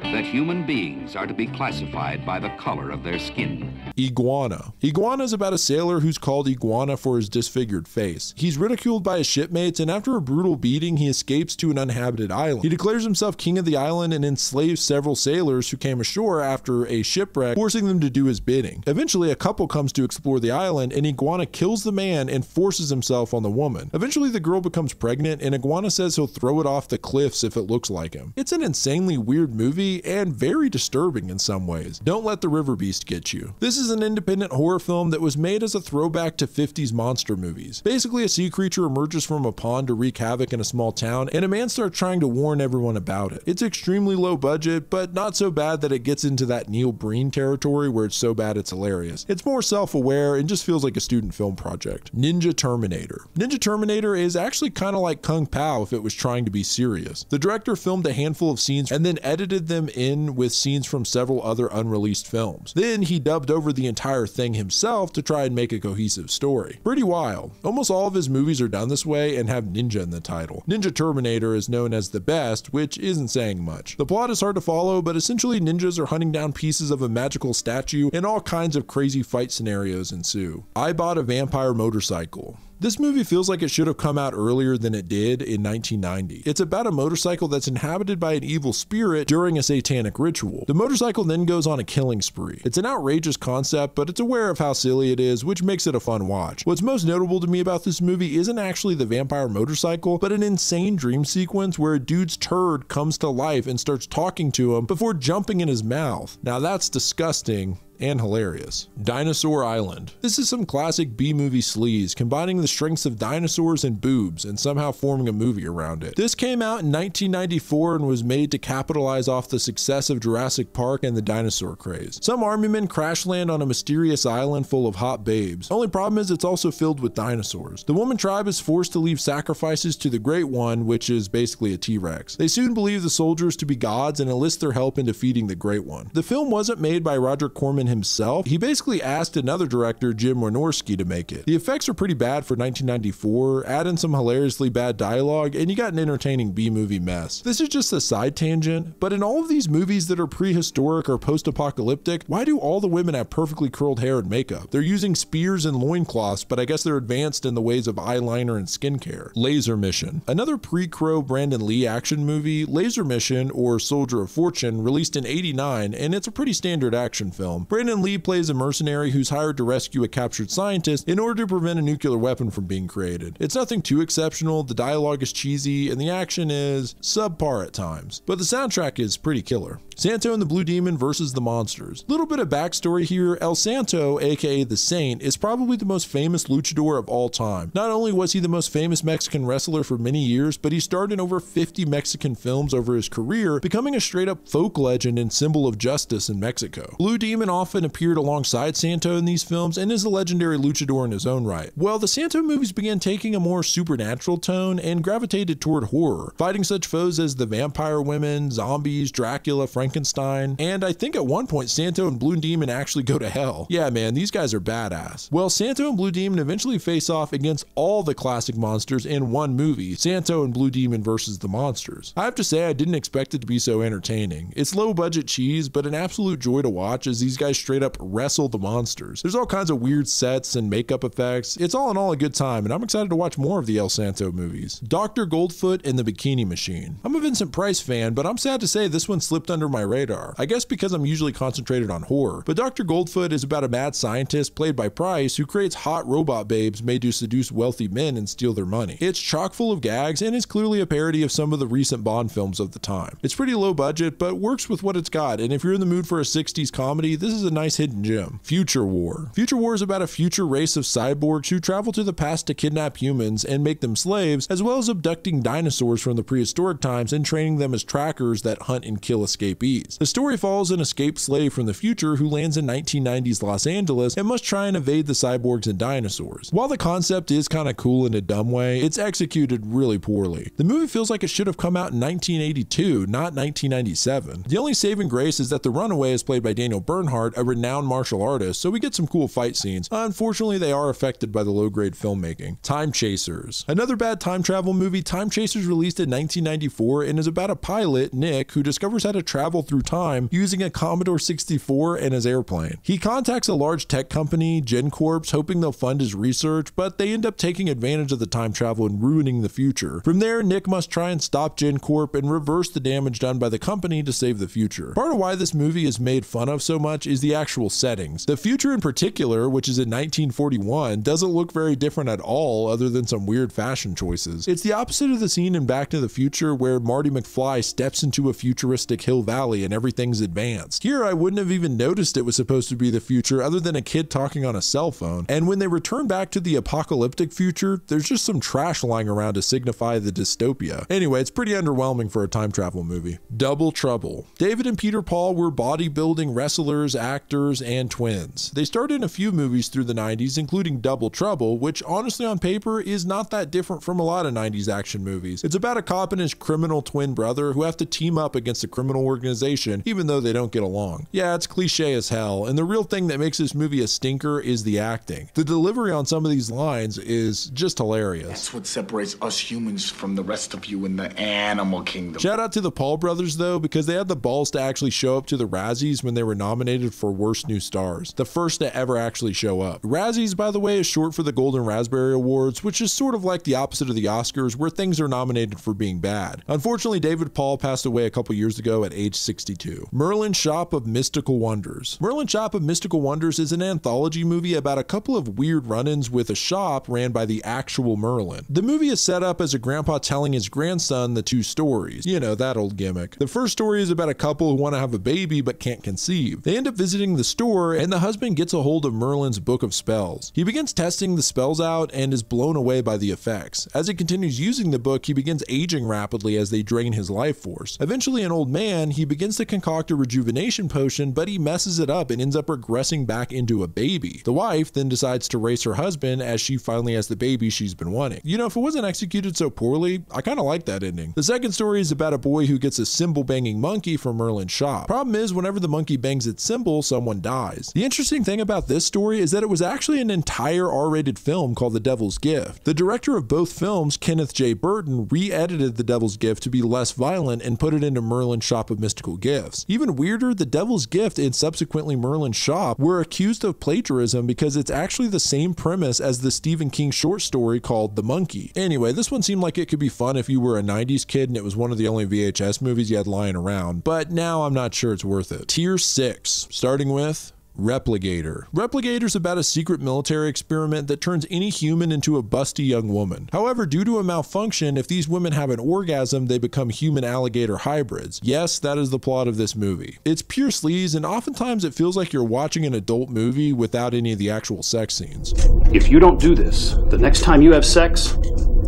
that human beings are to be classified by the color of their skin. Iguana. Iguana is about a sailor who's called Iguana for his disfigured face. He's ridiculed by his shipmates, and after a brutal beating, he escapes to an uninhabited island. He declares himself king of the island and enslaves several sailors who came ashore after a shipwreck, forcing them to do his bidding. Eventually, a couple comes to explore the island, and Iguana kills the man and forces himself on the woman. Eventually, the girl becomes pregnant, and Iguana says he'll throw it off the cliffs if it looks like him. It's an insanely weird movie and very disturbing in some ways. Don't let the river beast get you. This is an independent horror film that was made as a throwback to 50s monster movies. Basically, a sea creature emerges from a pond to wreak havoc in a small town, and a man starts trying to warn everyone about it. It's extremely low budget, but not so bad that it gets into that Neil Breen territory where it's so bad it's hilarious. It's more self-aware and just feels like a student film project. Ninja Terminator. Ninja Terminator is actually kind of like Kung Pao if it was trying to be serious. The director filmed a handful of scenes and then edited them in with scenes from several other unreleased films. Then he dubbed over the entire thing himself to try and make a cohesive story. Pretty wild. Almost all of his movies are done this way and have ninja in the title. Ninja Terminator is known as the best, which isn't saying much. The plot is hard to follow, but essentially ninjas are hunting down pieces of a magical statue and all kinds of crazy fight scenarios ensue. I Bought a Vampire Motorcycle. This movie feels like it should have come out earlier than it did in 1990. It's about a motorcycle that's inhabited by an evil spirit during a satanic ritual. The motorcycle then goes on a killing spree. It's an outrageous concept, but it's aware of how silly it is, which makes it a fun watch. What's most notable to me about this movie isn't actually the vampire motorcycle, but an insane dream sequence where a dude's turd comes to life and starts talking to him before jumping in his mouth. Now that's disgusting and hilarious. Dinosaur Island. This is some classic B-movie sleaze, combining the strengths of dinosaurs and boobs and somehow forming a movie around it. This came out in 1994 and was made to capitalize off the success of Jurassic Park and the dinosaur craze. Some army men crash land on a mysterious island full of hot babes. Only problem is it's also filled with dinosaurs. The woman tribe is forced to leave sacrifices to the Great One, which is basically a T-Rex. They soon believe the soldiers to be gods and enlist their help in defeating the Great One. The film wasn't made by Roger Corman himself. He basically asked another director, Jim Wynorski, to make it. The effects are pretty bad for 1994, add in some hilariously bad dialogue, and you got an entertaining B-movie mess. This is just a side tangent, but in all of these movies that are prehistoric or post-apocalyptic, why do all the women have perfectly curled hair and makeup? They're using spears and loincloths, but I guess they're advanced in the ways of eyeliner and skincare. Laser Mission. Another pre-Crow Brandon Lee action movie, Laser Mission, or Soldier of Fortune, released in '89, and it's a pretty standard action film. Brandon Lee plays a mercenary who's hired to rescue a captured scientist in order to prevent a nuclear weapon from being created. It's nothing too exceptional, the dialogue is cheesy, and the action is subpar at times, but the soundtrack is pretty killer. Santo and the Blue Demon versus the Monsters. Little bit of backstory here, El Santo, aka the Saint, is probably the most famous luchador of all time. Not only was he the most famous Mexican wrestler for many years, but he starred in over 50 Mexican films over his career, becoming a straight up folk legend and symbol of justice in Mexico. Blue Demon often appeared alongside Santo in these films and is a legendary luchador in his own right. Well, the Santo movies began taking a more supernatural tone and gravitated toward horror, fighting such foes as the vampire women, zombies, Dracula, Frankenstein, and I think at one point Santo and Blue Demon actually go to hell. Yeah man, these guys are badass. Well, Santo and Blue Demon eventually face off against all the classic monsters in one movie, Santo and Blue Demon versus the Monsters. I have to say I didn't expect it to be so entertaining. It's low budget cheese, but an absolute joy to watch as these guys straight up wrestle the monsters. There's all kinds of weird sets and makeup effects. It's all in all a good time, and I'm excited to watch more of the El Santo movies. Dr. Goldfoot and the Bikini Machine. I'm a Vincent Price fan, but I'm sad to say this one slipped under my radar. I guess because I'm usually concentrated on horror, but Dr. Goldfoot is about a mad scientist played by Price who creates hot robot babes made to seduce wealthy men and steal their money. It's chock full of gags and is clearly a parody of some of the recent Bond films of the time. It's pretty low budget, but works with what it's got, and if you're in the mood for a 60s comedy, this is a nice hidden gem. Future War. Future War is about a future race of cyborgs who travel to the past to kidnap humans and make them slaves, as well as abducting dinosaurs from the prehistoric times and training them as trackers that hunt and kill escapees. The story follows an escaped slave from the future who lands in 1990s Los Angeles and must try and evade the cyborgs and dinosaurs. While the concept is kind of cool in a dumb way, it's executed really poorly. The movie feels like it should have come out in 1982, not 1997. The only saving grace is that the runaway is played by Daniel Bernhardt, a renowned martial artist, so we get some cool fight scenes. Unfortunately, they are affected by the low-grade filmmaking. Time Chasers. Another bad time travel movie, Time Chasers released in 1994 and is about a pilot, Nick, who discovers how to travel through time using a Commodore 64 and his airplane. He contacts a large tech company, GenCorp, hoping they'll fund his research, but they end up taking advantage of the time travel and ruining the future. From there, Nick must try and stop GenCorp and reverse the damage done by the company to save the future. Part of why this movie is made fun of so much is the actual settings. The future in particular, which is in 1941, doesn't look very different at all other than some weird fashion choices. It's the opposite of the scene in Back to the Future where Marty McFly steps into a futuristic hill valley and everything's advanced. Here, I wouldn't have even noticed it was supposed to be the future other than a kid talking on a cell phone. And when they return back to the apocalyptic future, there's just some trash lying around to signify the dystopia. Anyway, it's pretty underwhelming for a time travel movie. Double Trouble. David and Peter Paul were bodybuilding wrestlers, actors, and twins. They starred in a few movies through the 90s, including Double Trouble, which honestly on paper is not that different from a lot of 90s action movies. It's about a cop and his criminal twin brother who have to team up against a criminal organization even though they don't get along. Yeah, it's cliche as hell, and the real thing that makes this movie a stinker is the acting. The delivery on some of these lines is just hilarious. That's what separates us humans from the rest of you in the animal kingdom. Shout out to the Paul brothers though, because they had the balls to actually show up to the Razzies when they were nominated for Worst New Stars, the first to ever actually show up. Razzies, by the way, is short for the Golden Raspberry Awards, which is sort of like the opposite of the Oscars, where things are nominated for being bad. Unfortunately, David Paul passed away a couple years ago at age 62. Merlin's Shop of Mystical Wonders. Merlin's Shop of Mystical Wonders is an anthology movie about a couple of weird run-ins with a shop ran by the actual Merlin. The movie is set up as a grandpa telling his grandson the two stories. You know, that old gimmick. The first story is about a couple who want to have a baby but can't conceive. They end up visiting the store, and the husband gets a hold of Merlin's book of spells. He begins testing the spells out and is blown away by the effects. As he continues using the book, he begins aging rapidly as they drain his life force. Eventually an old man, he begins to concoct a rejuvenation potion, but he messes it up and ends up regressing back into a baby. The wife then decides to race her husband as she finally has the baby she's been wanting. You know, if it wasn't executed so poorly, I kind of like that ending. The second story is about a boy who gets a cymbal banging monkey from Merlin's shop. Problem is, whenever the monkey bangs its cymbal, someone dies. The interesting thing about this story is that it was actually an entire R-rated film called The Devil's Gift. The director of both films, Kenneth J. Burton, re-edited The Devil's Gift to be less violent and put it into Merlin's Shop of Mystical Gifts. Even weirder, The Devil's Gift and subsequently Merlin's Shop were accused of plagiarism because it's actually the same premise as the Stephen King short story called The Monkey. Anyway, this one seemed like it could be fun if you were a 90s kid and it was one of the only VHS movies you had lying around, but now I'm not sure it's worth it. Tier 6, starting with Replicator. Replicator's about a secret military experiment that turns any human into a busty young woman. However, due to a malfunction, if these women have an orgasm, they become human-alligator hybrids. Yes, that is the plot of this movie. It's pure sleaze, and oftentimes it feels like you're watching an adult movie without any of the actual sex scenes. If you don't do this, the next time you have sex,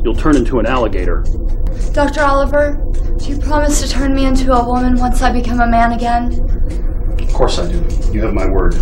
you'll turn into an alligator. Dr. Oliver, do you promise to turn me into a woman once I become a man again? Of course I do. You have my word.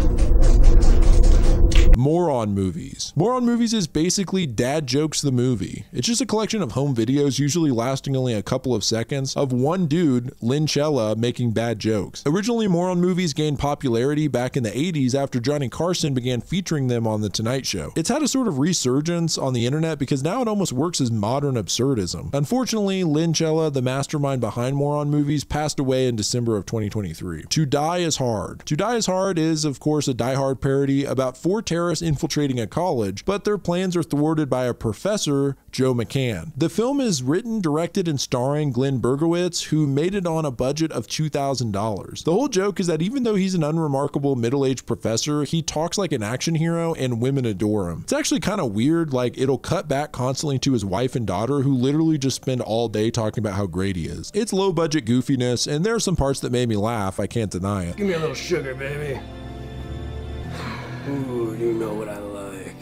Moron Movies. Moron Movies is basically Dad Jokes the Movie. It's just a collection of home videos, usually lasting only a couple of seconds, of one dude, Lincella, making bad jokes. Originally, Moron Movies gained popularity back in the 80s after Johnny Carson began featuring them on The Tonight Show. It's had a sort of resurgence on the internet because now it almost works as modern absurdism. Unfortunately, Lincella, the mastermind behind Moron Movies, passed away in December of 2023. To Die is Hard. To Die is Hard is, of course, a Die Hard parody about 4 terrorists infiltrating a college, but their plans are thwarted by a professor, Joe McCann. The film is written, directed, and starring Glenn Bergowitz, who made it on a budget of $2,000. The whole joke is that even though he's an unremarkable middle-aged professor, he talks like an action hero and women adore him. It's actually kind of weird, like it'll cut back constantly to his wife and daughter who literally just spend all day talking about how great he is. It's low-budget goofiness, and there are some parts that made me laugh, I can't deny it. Give me a little sugar, baby. Ooh, you know what I like.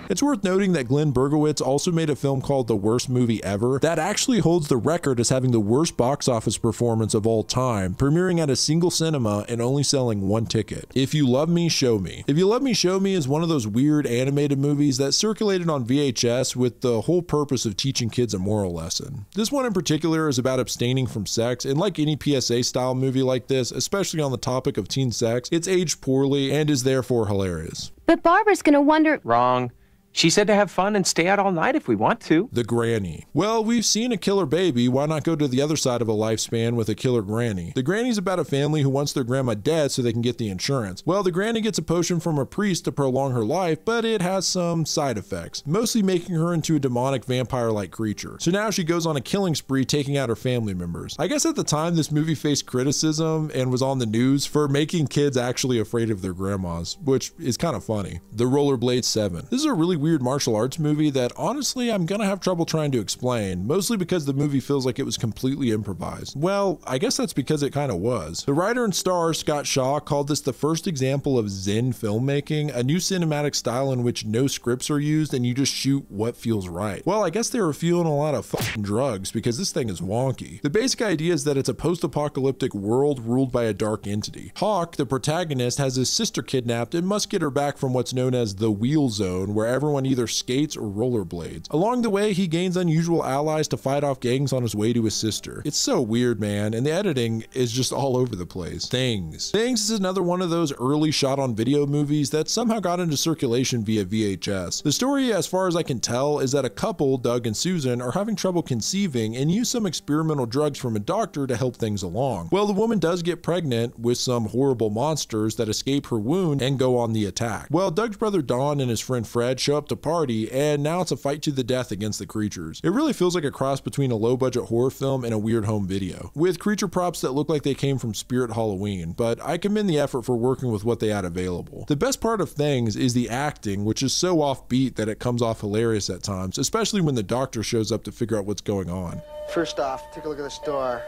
It's worth noting that Glenn Bergowitz also made a film called The Worst Movie Ever that actually holds the record as having the worst box office performance of all time, premiering at a single cinema and only selling 1 ticket. If You Love Me, Show Me. If You Love Me, Show Me is one of those weird animated movies that circulated on VHS with the whole purpose of teaching kids a moral lesson. This one in particular is about abstaining from sex, and like any PSA style movie like this, especially on the topic of teen sex, it's aged poorly and is therefore hilarious. But Barbara's gonna wonder— Wrong. She said to have fun and stay out all night if we want to. The Granny. Well, we've seen a killer baby, why not go to the other side of a lifespan with a killer granny? The Granny's about a family who wants their grandma dead so they can get the insurance. Well, the granny gets a potion from a priest to prolong her life, but it has some side effects, mostly making her into a demonic vampire-like creature. So now she goes on a killing spree, taking out her family members. I guess at the time this movie faced criticism and was on the news for making kids actually afraid of their grandmas, which is kind of funny. The Rollerblade 7. This is a really weird martial arts movie that honestly I'm gonna have trouble trying to explain, mostly because the movie feels like it was completely improvised. Well, I guess that's because it kind of was. The writer and star Scott Shaw called this the first example of Zen filmmaking, a new cinematic style in which no scripts are used and you just shoot what feels right. Well, I guess they were feeling a lot of fucking drugs because this thing is wonky. The basic idea is that it's a post-apocalyptic world ruled by a dark entity. Hawk, the protagonist, has his sister kidnapped and must get her back from what's known as the Wheel Zone, where everyone summer when he either skates or rollerblades. Along the way, he gains unusual allies to fight off gangs on his way to his sister. It's so weird, man, and the editing is just all over the place. Things is another one of those early shot-on-video movies that somehow got into circulation via VHS. The story, as far as I can tell, is that a couple, Doug and Susan, are having trouble conceiving and use some experimental drugs from a doctor to help things along. Well, the woman does get pregnant with some horrible monsters that escape her wound and go on the attack. Well, Doug's brother Don and his friend Fred show up to party, and now it's a fight to the death against the creatures. It really feels like a cross between a low-budget horror film and a weird home video, with creature props that look like they came from Spirit Halloween, but I commend the effort for working with what they had available. The best part of Things is the acting, which is so offbeat that it comes off hilarious at times, especially when the doctor shows up to figure out what's going on. First off, take a look at the store.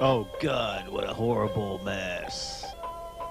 Oh God, what a horrible mess.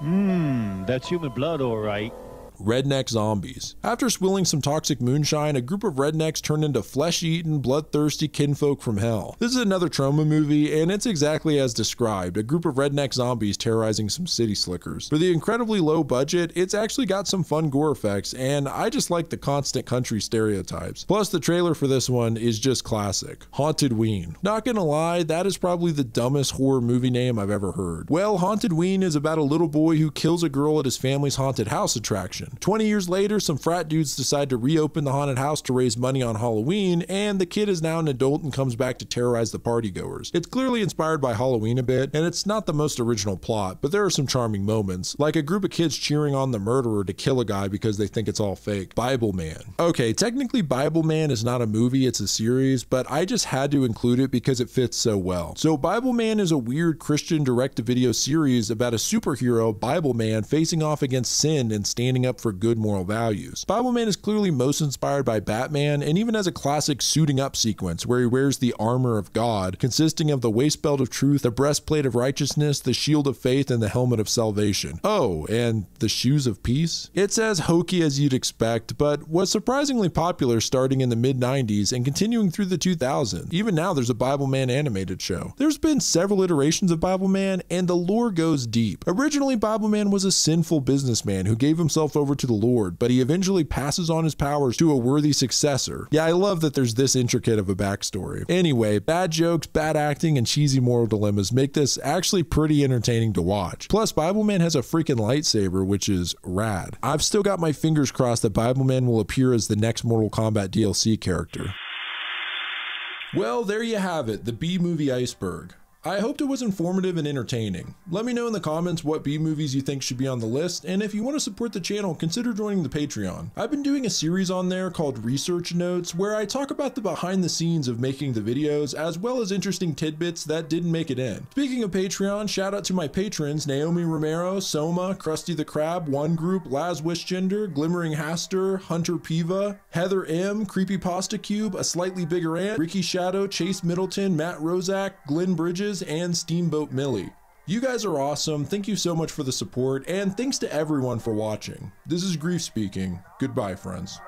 That's human blood, all right. Redneck Zombies. After swilling some toxic moonshine, a group of rednecks turn into flesh-eating, bloodthirsty kinfolk from hell. This is another TROMA movie, and it's exactly as described, a group of redneck zombies terrorizing some city slickers. For the incredibly low budget, it's actually got some fun gore effects, and I just like the constant country stereotypes. Plus, the trailer for this one is just classic. Haunted Ween. Not gonna lie, that is probably the dumbest horror movie name I've ever heard. Well, Haunted Ween is about a little boy who kills a girl at his family's haunted house attraction. 20 years later, some frat dudes decide to reopen the haunted house to raise money on Halloween, and the kid is now an adult and comes back to terrorize the partygoers. It's clearly inspired by Halloween a bit, and it's not the most original plot, but there are some charming moments, like a group of kids cheering on the murderer to kill a guy because they think it's all fake. Bible Man. Okay, technically Bible Man is not a movie, it's a series, but I just had to include it because it fits so well. So Bible Man is a weird Christian direct-to-video series about a superhero, Bible Man, facing off against sin and standing up for good moral values. Bible Man is clearly most inspired by Batman, and even has a classic suiting up sequence where he wears the armor of God, consisting of the waist belt of truth, the breastplate of righteousness, the shield of faith, and the helmet of salvation. Oh, and the shoes of peace? It's as hokey as you'd expect, but was surprisingly popular starting in the mid-90s and continuing through the 2000s. Even now there's a Bible Man animated show. There's been several iterations of Bible Man, and the lore goes deep. Originally, Bible Man was a sinful businessman who gave himself over to the Lord, but he eventually passes on his powers to a worthy successor. Yeah, I love that there's this intricate of a backstory. Anyway, bad jokes, bad acting, and cheesy moral dilemmas make this actually pretty entertaining to watch. Plus, Bible Man has a freaking lightsaber, which is rad. I've still got my fingers crossed that Bible Man will appear as the next Mortal Kombat DLC character. Well, there you have it, the B-Movie Iceberg. I hoped it was informative and entertaining. Let me know in the comments what B-movies you think should be on the list, and if you want to support the channel, consider joining the Patreon. I've been doing a series on there called Research Notes, where I talk about the behind the scenes of making the videos, as well as interesting tidbits that didn't make it in. Speaking of Patreon, shout out to my patrons, Naomi Romero, Soma, Krusty the Crab, One Group, Laz Wishgender, Glimmering Haster, Hunter Piva, Heather M, Creepypasta Cube, A Slightly Bigger Ant, Ricky Shadow, Chase Middleton, Matt Rozak, Glenn Bridges, and Steamboat Millie. You guys are awesome, thank you so much for the support, and thanks to everyone for watching. This is Grief speaking. Goodbye, friends.